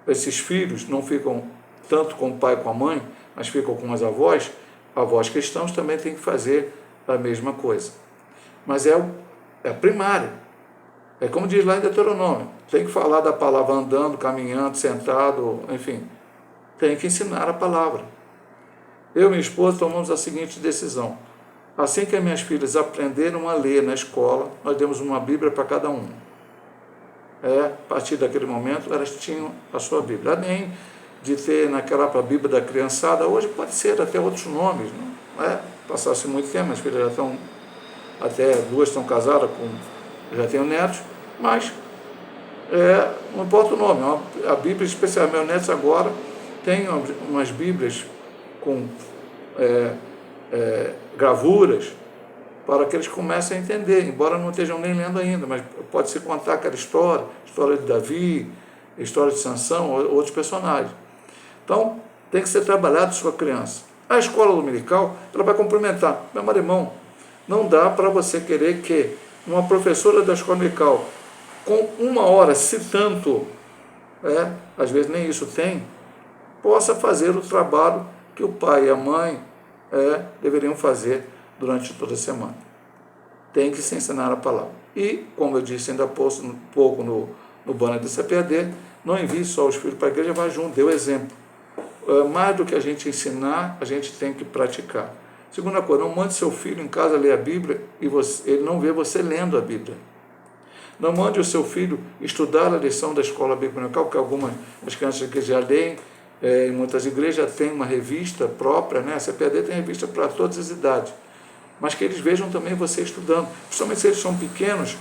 esses filhos não ficam tanto com o pai e com a mãe, mas ficam com as avós cristãos também têm que fazer a mesma coisa. Mas é primário. É como diz lá em Deuteronômio, tem que falar da palavra andando, caminhando, sentado, enfim, tem que ensinar a palavra. Eu e minha esposa tomamos a seguinte decisão. Assim que as minhas filhas aprenderam a ler na escola, nós demos uma Bíblia para cada um. A partir daquele momento, elas tinham a sua Bíblia. Além de ter naquela a Bíblia da criançada, hoje pode ser até outros nomes. Não passasse muito tempo, minhas filhas já estão, até 2 estão casadas, já têm netos, mas não importa o nome. A Bíblia, especialmente meus netos agora, tem umas Bíblias com gravuras, para que eles comecem a entender, embora não estejam nem lendo ainda, mas pode-se contar aquela história de Davi, história de Sansão, outros personagens. Então, tem que ser trabalhado sua criança. A escola dominical, ela vai complementar. Meu irmão, não dá para você querer que uma professora da escola dominical, com 1 hora, se tanto, às vezes nem isso tem, possa fazer o trabalho que o pai e a mãe deveriam fazer durante toda a semana. Tem que se ensinar a palavra. E, como eu disse ainda há pouco no banner do CPAD, não envie só os filhos para a igreja, vá junto, dê o exemplo. Mais do que a gente ensinar, a gente tem que praticar. Segunda coisa, não mande seu filho em casa ler a Bíblia e ele não vê você lendo a Bíblia. Não mande o seu filho estudar a lição da escola bíblica dominical, que algumas as crianças que já leem, em muitas igrejas já tem uma revista própria, a CPAD tem revista para todas as idades, mas que eles vejam também você estudando, principalmente se eles são pequenos,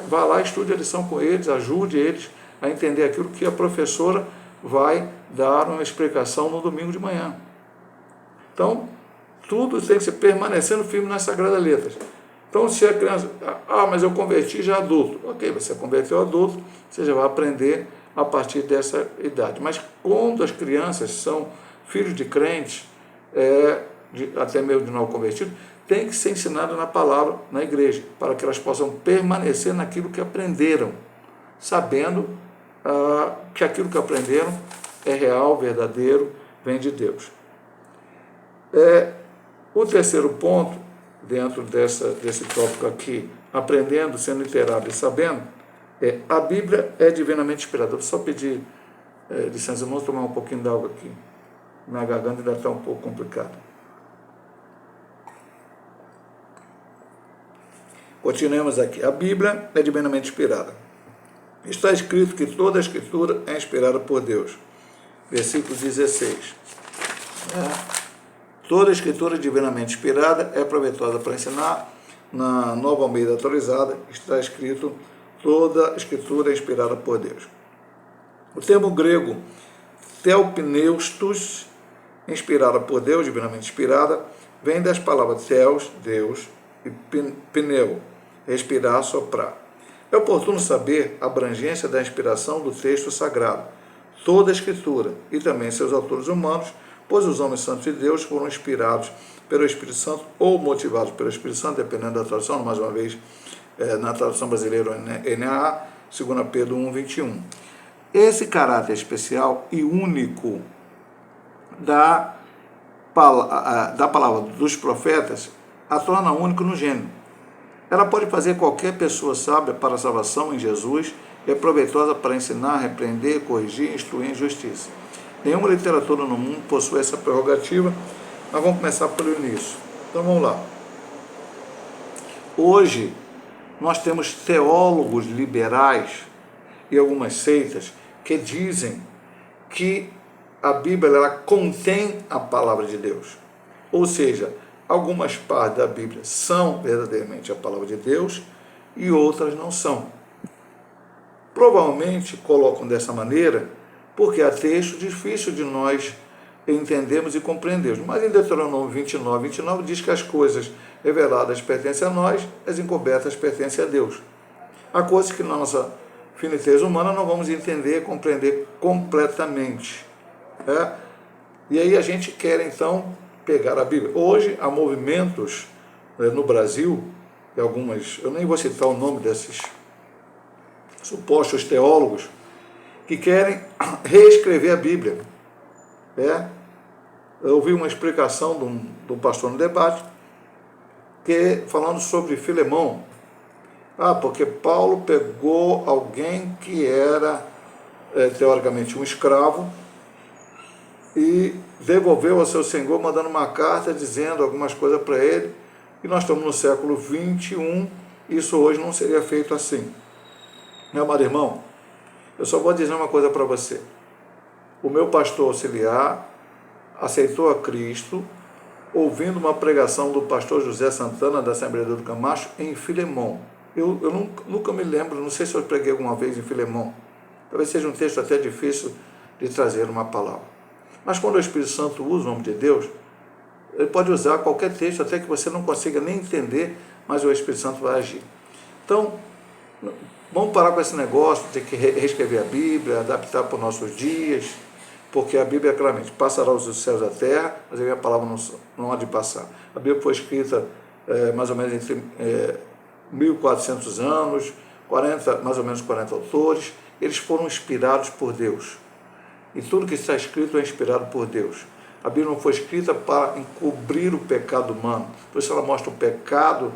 vá lá, estude a lição com eles, ajude eles a entender aquilo que a professora vai dar uma explicação no domingo de manhã. Então, tudo tem que ser permanecendo firme nas Sagradas Letras. Então, se a criança, mas eu converti já adulto, ok, você converteu adulto, você já vai aprender a partir dessa idade. Mas quando as crianças são filhos de crentes, até mesmo de novo convertido, tem que ser ensinada na palavra, na igreja, para que elas possam permanecer naquilo que aprenderam, sabendo que aquilo que aprenderam é real, verdadeiro, vem de Deus. O terceiro ponto, dentro desse tópico aqui, aprendendo, sendo inteirado e sabendo, a Bíblia é divinamente inspirada. Eu vou só pedir licença, irmãos, tomar um pouquinho de água aqui. Minha garganta ainda está um pouco complicada. Continuemos aqui. A Bíblia é divinamente inspirada. Está escrito que toda a Escritura é inspirada por Deus. Versículo 16. Toda a Escritura divinamente inspirada é proveitosa para ensinar. Na Nova Almeida Atualizada está escrito: toda a Escritura é inspirada por Deus. O termo grego theopneustos, inspirada por Deus, divinamente inspirada, vem das palavras theos, Deus, e pneu, respirar, soprar. É oportuno saber a abrangência da inspiração do texto sagrado, toda a Escritura, e também seus autores humanos, pois os homens santos de Deus foram inspirados pelo Espírito Santo ou motivados pelo Espírito Santo, dependendo da tradução, mais uma vez, na tradução brasileira NAA, 2 Pedro 1:21. Esse caráter especial e único da palavra dos profetas a torna único no gênero. Ela pode fazer qualquer pessoa sábia para a salvação em Jesus e é proveitosa para ensinar, repreender, corrigir e instruir em justiça. Nenhuma literatura no mundo possui essa prerrogativa. Nós vamos começar pelo início. Então vamos lá. Hoje nós temos teólogos liberais e algumas seitas que dizem que a Bíblia ela contém a palavra de Deus. Ou seja, algumas partes da Bíblia são verdadeiramente a palavra de Deus e outras não são. Provavelmente colocam dessa maneira porque há texto difícil de nós entendermos e compreendermos. Mas em Deuteronômio 29 diz que as coisas reveladas pertencem a nós, as encobertas pertencem a Deus. Há coisas que na nossa finitude humana não vamos entender e compreender completamente. E aí a gente quer então pegar a Bíblia. Hoje há movimentos no Brasil, e algumas, eu nem vou citar o nome desses supostos teólogos, que querem reescrever a Bíblia. Eu ouvi uma explicação de um pastor no debate, falando sobre Filemão. Porque Paulo pegou alguém que era, teoricamente, um escravo, e devolveu ao seu senhor, mandando uma carta dizendo algumas coisas para ele, e nós estamos no século 21, isso hoje não seria feito assim. Meu amado irmão, eu só vou dizer uma coisa para você. O meu pastor auxiliar aceitou a Cristo ouvindo uma pregação do pastor José Santana, da Assembleia do Camacho, em Filemão. Eu nunca me lembro, não sei se eu preguei alguma vez em Filemão. Talvez seja um texto até difícil de trazer uma palavra. Mas quando o Espírito Santo usa o nome de Deus, ele pode usar qualquer texto, até que você não consiga nem entender, mas o Espírito Santo vai agir. Então, vamos parar com esse negócio de ter que reescrever a Bíblia, adaptar para os nossos dias, porque a Bíblia, claramente, passará os céus e a terra, mas a minha palavra não há de passar. A Bíblia foi escrita mais ou menos entre 1400 anos, mais ou menos 40 autores, eles foram inspirados por Deus. E tudo que está escrito é inspirado por Deus. A Bíblia não foi escrita para encobrir o pecado humano. Por isso ela mostra o pecado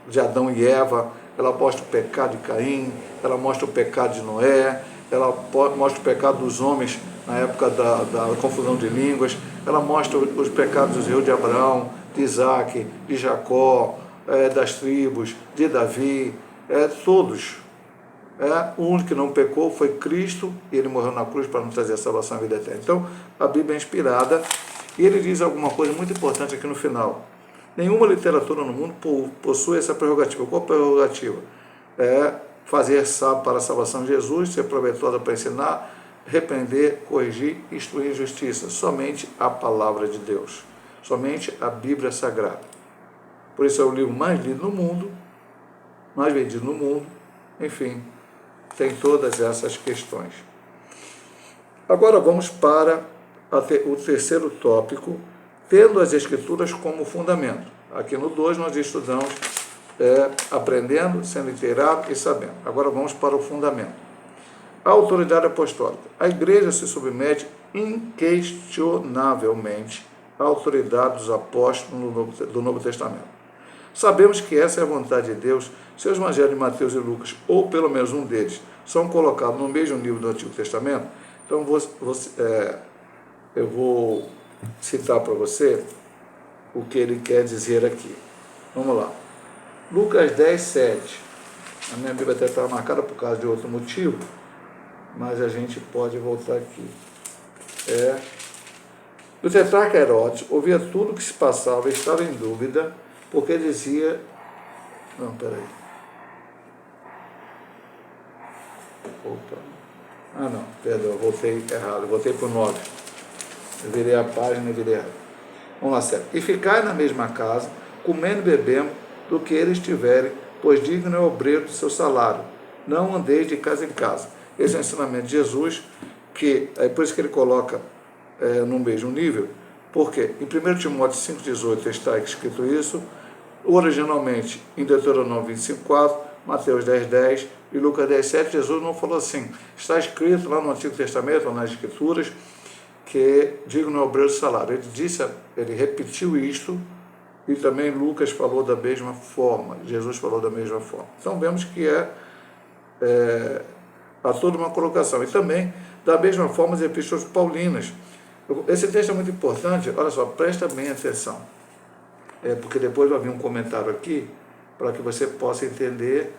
de Adão e Eva, ela mostra o pecado de Caim, ela mostra o pecado de Noé, ela mostra o pecado dos homens na época da confusão de línguas, ela mostra os pecados dos reis de Abraão, de Isaac, de Jacó, das tribos, de Davi, todos. O único que não pecou foi Cristo, e ele morreu na cruz para nos trazer a salvação e a vida eterna. Então, a Bíblia é inspirada, e ele diz alguma coisa muito importante aqui no final. Nenhuma literatura no mundo possui essa prerrogativa. Qual a prerrogativa? Fazer sábio para a salvação de Jesus, ser proveitosa para ensinar, repreender, corrigir, instruir em justiça. Somente a palavra de Deus. Somente a Bíblia Sagrada. Por isso é o livro mais lido no mundo, mais vendido no mundo, enfim, tem todas essas questões. Agora vamos para o terceiro tópico, tendo as Escrituras como fundamento. Aqui no 2 nós estudamos aprendendo, sendo inteirado e sabendo. Agora vamos para o fundamento. A autoridade apostólica. A igreja se submete inquestionavelmente à autoridade dos apóstolos do Novo Testamento. Sabemos que essa é a vontade de Deus, se os evangelhos de Mateus e Lucas, ou pelo menos um deles, são colocados no mesmo nível do Antigo Testamento. Então eu vou citar para você o que ele quer dizer aqui. Vamos lá. Lucas 10, 7. A minha Bíblia até estava marcada por causa de outro motivo, mas a gente pode voltar aqui. O tetrarca Herodes ouvia tudo o que se passava e estava em dúvida, porque dizia... Não, peraí. Opa. Não, perdão, voltei errado, voltei para o 9. Eu virei a página e virei errado. Vamos lá, sério. E ficai na mesma casa, comendo e bebendo, do que eles tiverem, pois digno é o obreiro do seu salário. Não andeis de casa em casa. Esse é o ensinamento de Jesus, que é por isso que ele coloca no mesmo nível, porque em 1 Timóteo 5,18 está escrito isso, originalmente em Deuteronômio 25,4, Mateus 10,10 e Lucas 10,7, Jesus não falou assim, está escrito lá no Antigo Testamento, ou nas Escrituras, que digno é o obreiro do salário. Ele repetiu isto, e também Lucas falou da mesma forma, Jesus falou da mesma forma. Então vemos que há toda uma colocação. E também, da mesma forma, as epístolas paulinas. Esse texto é muito importante, olha só, presta bem atenção, porque depois vai vir um comentário aqui, para que você possa entender,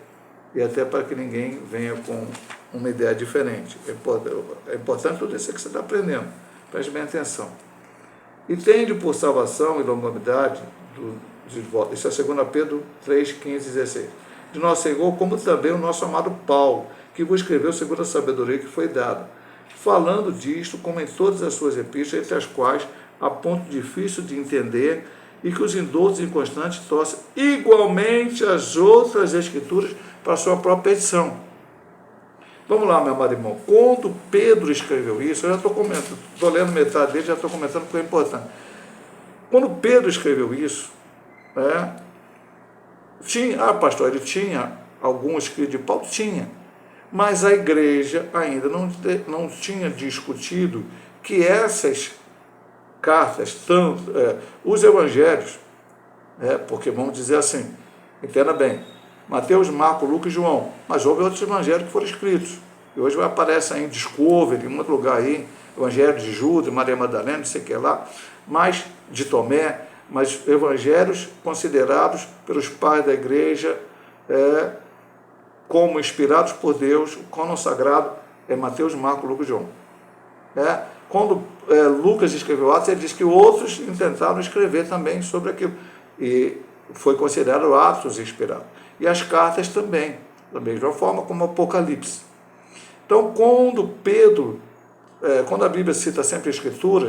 e até para que ninguém venha com uma ideia diferente. É importante tudo isso que você está aprendendo, preste bem atenção. E tende por salvação e longanimidade, isso é 2 Pedro 3, 15 e 16, de nosso Senhor, como também o nosso amado Paulo, que vos escreveu segundo a sabedoria que foi dada, falando disto, como em todas as suas epístolas, entre as quais há ponto difícil de entender, e que os indoutos e inconstantes torcem igualmente as outras escrituras para a sua própria edição. Vamos lá, meu amado irmão. Quando Pedro escreveu isso, eu já estou lendo metade dele, já estou comentando porque é importante. Quando Pedro escreveu isso, pastor, ele tinha algum escrito de Paulo? Tinha. Mas a igreja ainda não tinha discutido que essas cartas, os evangelhos, porque vamos dizer assim, entenda bem, Mateus, Marcos, Lucas e João, mas houve outros evangelhos que foram escritos, e hoje aparece aí em Discovery, em outro lugar aí, evangelho de Judas, Maria Madalena, não sei o que lá, mas de Tomé, mas evangelhos considerados pelos pais da igreja como inspirados por Deus, o cânon sagrado é Mateus, Marcos, Lucas e João. Quando Lucas escreveu Atos, ele diz que outros tentaram escrever também sobre aquilo, e foi considerado Atos inspirado. E as cartas também, da mesma forma como Apocalipse. Então, quando a Bíblia cita sempre escritura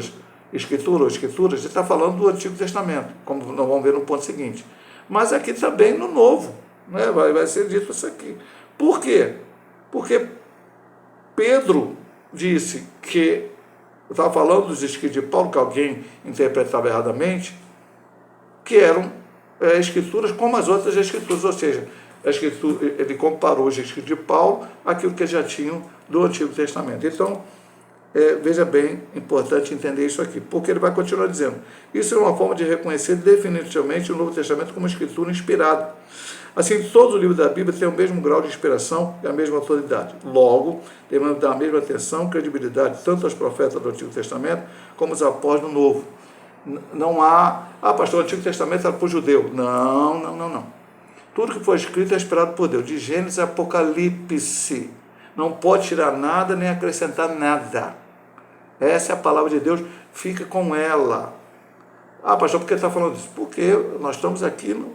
ou escrituras, ele está falando do Antigo Testamento, como nós vamos ver no ponto seguinte. Mas aqui também no Novo, vai ser dito isso aqui. Por quê? Porque Pedro disse que, eu estava falando dos escritos de Paulo, que alguém interpretava erradamente, que eram escrituras como as outras escrituras, ou seja, ele comparou os escritos de Paulo àquilo que já tinham do Antigo Testamento. Então, veja bem, importante entender isso aqui, porque ele vai continuar dizendo, isso é uma forma de reconhecer definitivamente o Novo Testamento como escritura inspirada. Assim, todo o livro da Bíblia tem o mesmo grau de inspiração e a mesma autoridade. Logo, devemos dar a mesma atenção e credibilidade tanto aos profetas do Antigo Testamento como aos apóstolos do Novo. Não há, pastor, o Antigo Testamento era para o judeu. Não. Tudo que foi escrito é inspirado por Deus, de Gênesis a Apocalipse. Não pode tirar nada nem acrescentar nada. Essa é a palavra de Deus, fica com ela. Pastor, por que está falando isso? Porque nós estamos aqui,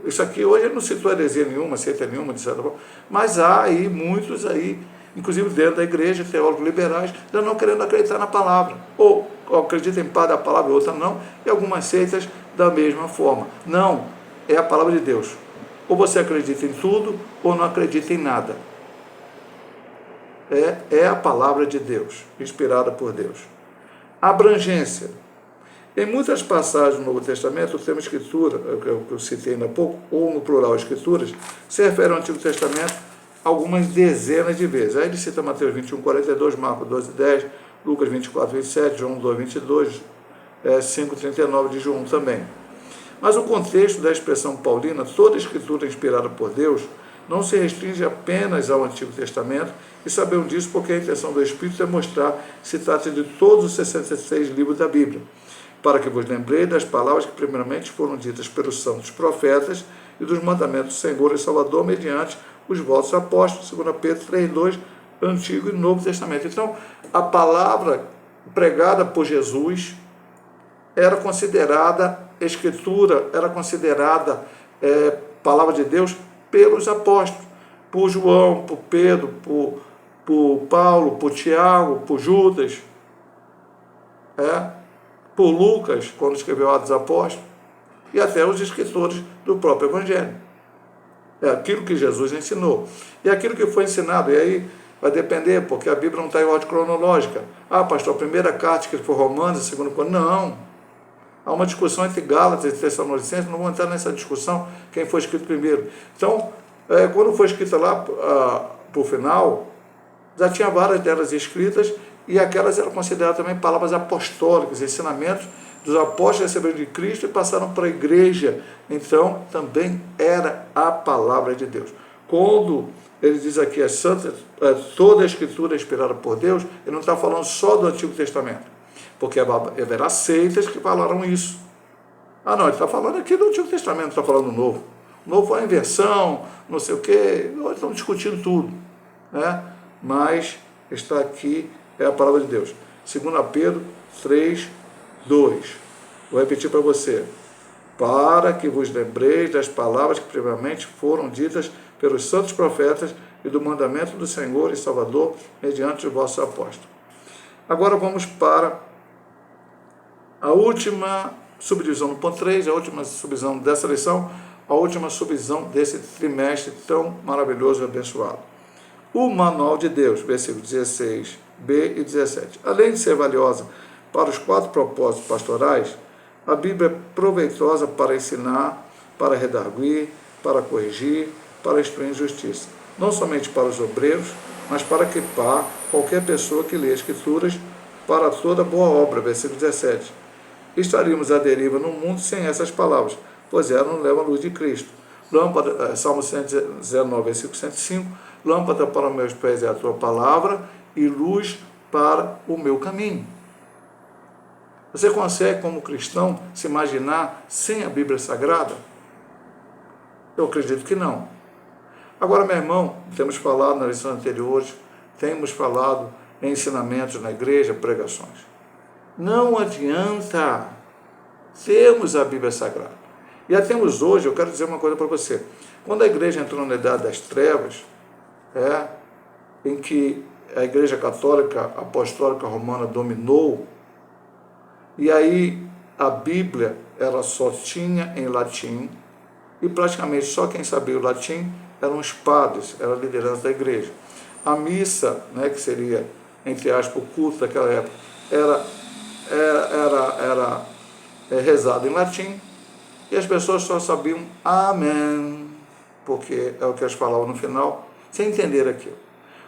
isso aqui hoje não citou heresia nenhuma, seita nenhuma, de certa forma, mas há aí muitos aí, inclusive dentro da igreja, teólogos liberais, já não querendo acreditar na palavra, ou acreditam em parte da palavra, outra não, e algumas seitas da mesma forma. Não, é a palavra de Deus. Ou você acredita em tudo, ou não acredita em nada. É a palavra de Deus, inspirada por Deus. Abrangência. Em muitas passagens do Novo Testamento, o termo escritura, que eu citei ainda há pouco, ou no plural escrituras, se refere ao Antigo Testamento algumas dezenas de vezes. Aí ele cita Mateus 21, 42, Marcos 12, 10, Lucas 24, 27, João 2, 22, 5, 39 de João também. Mas o contexto da expressão paulina, toda a escritura inspirada por Deus, não se restringe apenas ao Antigo Testamento, e sabemos disso porque a intenção do Espírito é mostrar que se trata de todos os 66 livros da Bíblia, para que vos lembrei das palavras que primeiramente foram ditas pelos santos profetas e dos mandamentos do Senhor e Salvador mediante os vossos apóstolos, 2 Pedro 3,2, Antigo e Novo Testamento. Então, a palavra pregada por Jesus era considerada Escritura, era considerada palavra de Deus pelos apóstolos, por João, por Pedro, por Paulo, por Tiago, por Judas, por Lucas, quando escreveu Atos dos Apóstolos, e até os escritores do próprio Evangelho. É aquilo que Jesus ensinou. E aquilo que foi ensinado, e aí vai depender, porque a Bíblia não está em ordem cronológica. Ah, pastor, a primeira carta que foi Romanos, a segunda... Não. Há uma discussão entre Gálatas e Tessalonicenses, não vou entrar nessa discussão, quem foi escrito primeiro. Então, quando foi escrita lá para o final, já tinha várias delas escritas, e aquelas eram consideradas também palavras apostólicas, ensinamentos dos apóstolos receberam de Cristo e passaram para a igreja. Então, também era a palavra de Deus. Quando ele diz aqui, toda a escritura é inspirada por Deus, ele não está falando só do Antigo Testamento, porque haverá seitas que falaram isso. Ah, não, ele está falando aqui do Antigo Testamento, está falando do Novo. O Novo foi a inversão, não sei o quê, nós estamos discutindo tudo, mas está aqui, é a palavra de Deus. 2 Pedro 3, 2. Vou repetir para você. Para que vos lembreis das palavras que primeiramente foram ditas pelos santos profetas e do mandamento do Senhor e Salvador mediante os vossos apóstolos. Agora vamos para a última subdivisão do ponto 3, a última subdivisão dessa lição, a última subdivisão desse trimestre tão maravilhoso e abençoado. O Manual de Deus, versículos 16b e 17. Além de ser valiosa para os 4 propósitos pastorais, a Bíblia é proveitosa para ensinar, para redarguir, para corrigir, para instruir em justiça. Não somente para os obreiros, mas para equipar qualquer pessoa que lê as Escrituras para toda boa obra. Versículo 17. Estaríamos à deriva no mundo sem essas palavras, pois elas não levam a luz de Cristo. Lâmpada, Salmo 119, versículo 105. Lâmpada para os meus pés é a tua palavra e luz para o meu caminho. Você consegue, como cristão, se imaginar sem a Bíblia Sagrada? Eu acredito que não. Agora, meu irmão, temos falado nas lições anteriores, temos falado em ensinamentos na igreja, pregações. Não adianta termos a Bíblia Sagrada. E até temos hoje, eu quero dizer uma coisa para você. Quando a igreja entrou na Idade das Trevas, em que a Igreja Católica Apostólica Romana dominou, e aí a Bíblia ela só tinha em latim, e praticamente só quem sabia o latim eram os padres, era a liderança da igreja. A missa, que seria, entre aspas, o culto daquela época, era rezada em latim, e as pessoas só sabiam amém, porque é o que elas falavam no final, sem entender aquilo.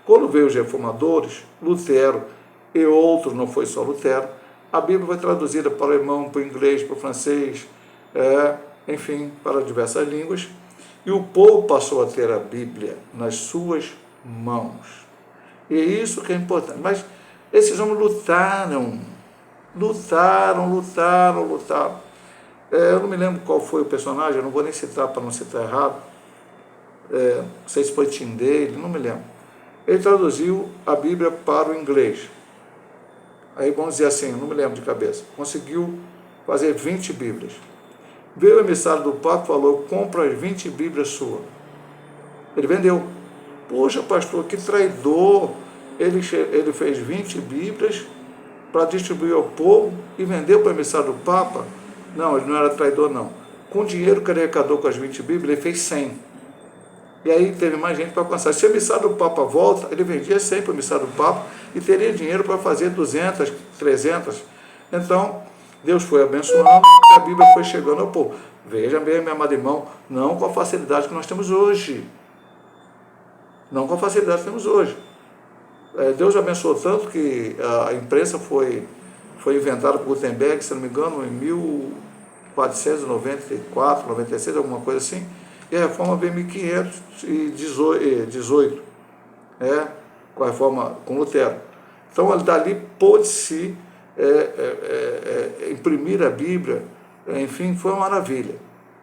Quando veio os reformadores, Lutero e outros, não foi só Lutero, a Bíblia foi traduzida para o alemão, para o inglês, para o francês, enfim, para diversas línguas, e o povo passou a ter a Bíblia nas suas mãos. E é isso que é importante. Mas esses homens lutaram. Eu não me lembro qual foi o personagem, eu não vou nem citar para não citar errado, não sei se foi Tyndale, não me lembro. Ele traduziu a Bíblia para o inglês. Aí vamos dizer assim, não me lembro de cabeça. Conseguiu fazer 20 Bíblias. Veio o emissário do Papa e falou, compra as 20 Bíblias suas. Ele vendeu. Poxa, pastor, que traidor. Ele fez 20 Bíblias para distribuir ao povo e vendeu para o emissário do Papa. Não, ele não era traidor, não. Com o dinheiro que ele arrecadou com as 20 Bíblias, ele fez 100. E aí teve mais gente para alcançar. Se o emissário do Papa volta, ele vendia 100 para o emissário do Papa e teria dinheiro para fazer 200, 300. Então, Deus foi abençoando e a Bíblia foi chegando ao povo. Veja bem, meu amado irmão, não com a facilidade que nós temos hoje. Não com a facilidade que temos hoje. Deus abençoou tanto que a imprensa foi inventada por Gutenberg, se não me engano, em 1494, 96, alguma coisa assim, e a reforma veio em 1518, com a reforma com Lutero. Então, dali pôde-se imprimir a Bíblia, enfim, foi uma maravilha.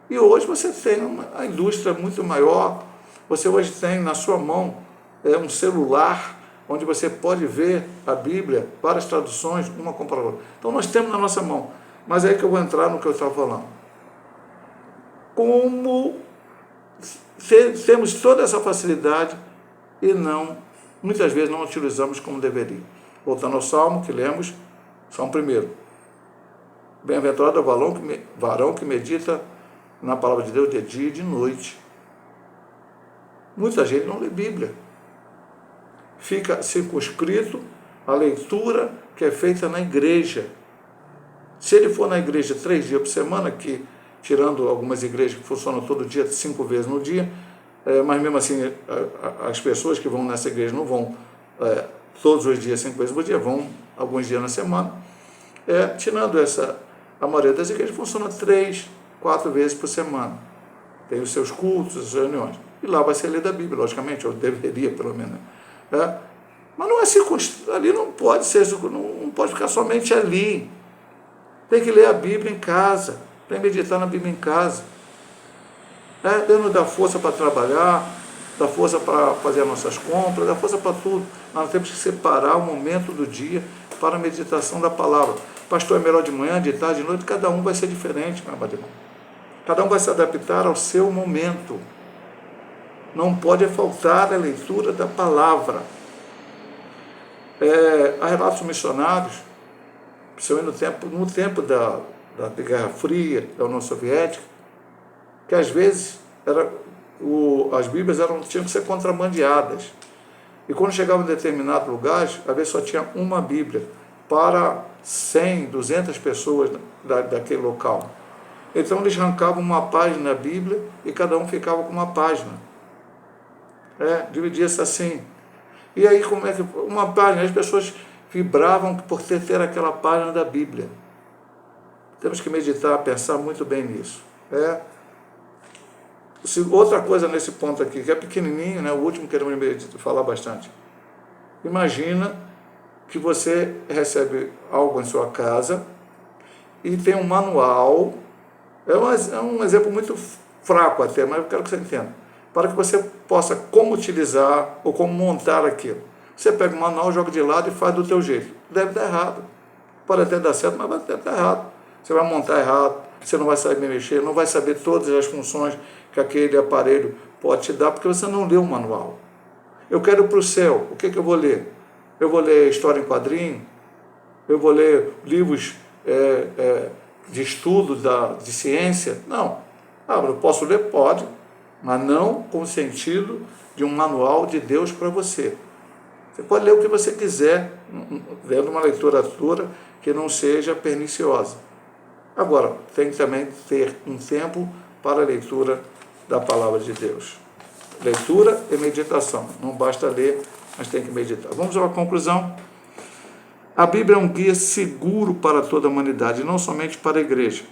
E hoje você tem uma indústria muito maior, você hoje tem na sua mão um celular, onde você pode ver a Bíblia, várias traduções, uma compara a outra. Então nós temos na nossa mão. Mas é aí que eu vou entrar no que eu estava falando. Como temos toda essa facilidade e muitas vezes não utilizamos como deveria. Voltando ao Salmo que lemos, Salmo 1. Bem-aventurado é o varão que medita na palavra de Deus de dia e de noite. Muita gente não lê Bíblia. Fica circunscrito à leitura que é feita na igreja. Se ele for na igreja 3 dias por semana, que tirando algumas igrejas que funcionam todo dia, 5 vezes no dia, mas mesmo assim as pessoas que vão nessa igreja não vão todos os dias, 5 vezes por dia, vão alguns dias na semana. Tirando a maioria das igrejas funciona 3, 4 vezes por semana. Tem os seus cultos, as reuniões. E lá vai ser lida a Bíblia, logicamente, ou deveria pelo menos. Mas não é circunstância, ali não pode ficar somente ali. Tem que ler a Bíblia em casa, tem que meditar na Bíblia em casa. Deus nos dá força para trabalhar, dá força para fazer as nossas compras, dá força para tudo. Nós temos que separar o momento do dia para a meditação da palavra. Pastor, é melhor de manhã, de tarde, de noite, cada um vai ser diferente, meu amado irmão. Cada um vai se adaptar ao seu momento. Não pode faltar a leitura da palavra. Há relatos missionários, principalmente no tempo da Guerra Fria, da União Soviética, que às vezes as Bíblias tinham que ser contrabandeadas. E quando chegavam em determinados lugares, às vezes só tinha uma Bíblia para 100, 200 pessoas daquele local. Então eles arrancavam uma página da Bíblia e cada um ficava com uma página. Dividia-se assim. E aí, como é que uma página, as pessoas vibravam por ter aquela página da Bíblia. Temos que meditar, pensar muito bem nisso. Outra coisa nesse ponto aqui, que é pequenininho, o último que queremos falar bastante. Imagina que você recebe algo em sua casa e tem um manual. É um exemplo muito fraco até, mas eu quero que você entenda. Para que você possa como utilizar ou como montar aquilo. Você pega o manual, joga de lado e faz do teu jeito. Deve dar errado. Pode até dar certo, mas deve dar errado. Você vai montar errado, você não vai saber mexer, não vai saber todas as funções que aquele aparelho pode te dar, porque você não leu o manual. Eu quero ir para o céu, o que eu vou ler? Eu vou ler história em quadrinho? Eu vou ler livros de estudo de ciência? Não. Eu posso ler? Pode. Mas não com o sentido de um manual de Deus para você. Você pode ler o que você quiser, lendo uma literatura que não seja perniciosa. Agora, tem que também ter um tempo para a leitura da palavra de Deus. Leitura e meditação. Não basta ler, mas tem que meditar. Vamos à conclusão. A Bíblia é um guia seguro para toda a humanidade, não somente para a igreja.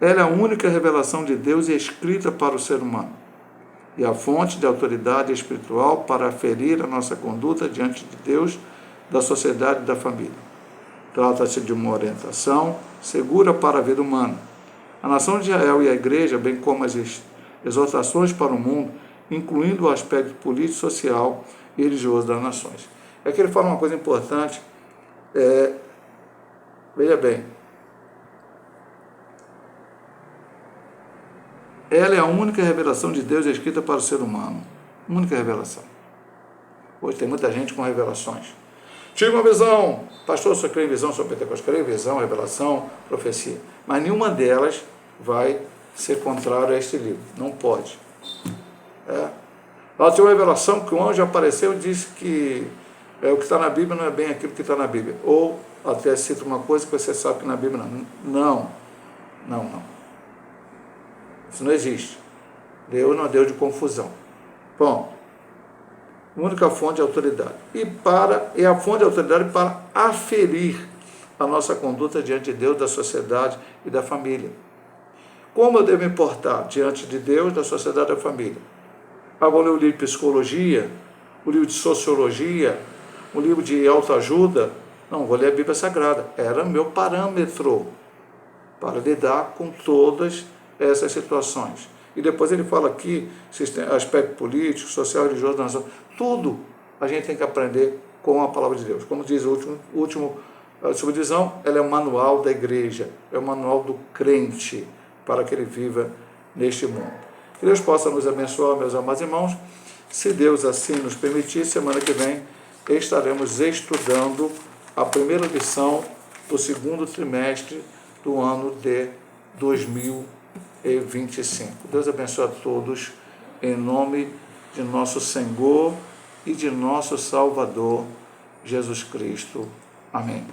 Ela é a única revelação de Deus e escrita para o ser humano. E a fonte de autoridade espiritual para aferir a nossa conduta diante de Deus, da sociedade e da família. Trata-se de uma orientação segura para a vida humana. A nação de Israel e a igreja, bem como as exortações para o mundo, incluindo o aspecto político, social e religioso das nações. Aqui ele fala uma coisa importante, veja bem, ela é a única revelação de Deus escrita para o ser humano. Única revelação. Hoje tem muita gente com revelações. Tive uma visão. Pastor, só creio em visão, sou pentecostal. Creio em visão, revelação, profecia. Mas nenhuma delas vai ser contrária a este livro. Não pode. Ela tinha uma revelação que o anjo apareceu e disse que O que está na Bíblia não é bem aquilo que está na Bíblia. Ou até cita uma coisa que você sabe que na Bíblia não. Não. Isso não existe. Deus não é Deus de confusão. Bom, única fonte de autoridade. E a fonte de autoridade para aferir a nossa conduta diante de Deus, da sociedade e da família. Como eu devo me portar diante de Deus, da sociedade e da família? Vou ler o livro de psicologia, o livro de sociologia, o livro de autoajuda? Não, vou ler a Bíblia Sagrada. Era meu parâmetro para lidar com todas essas situações. E depois ele fala aqui, aspecto político, social, religioso, nação, tudo a gente tem que aprender com a palavra de Deus. Como diz a subdivisão, ela é o manual da igreja, é o manual do crente, para que ele viva neste mundo. Que Deus possa nos abençoar, meus amados irmãos. Se Deus assim nos permitir, semana que vem estaremos estudando a primeira lição do segundo trimestre do ano de 2025. Deus abençoe a todos, em nome de nosso Senhor e de nosso Salvador, Jesus Cristo. Amém.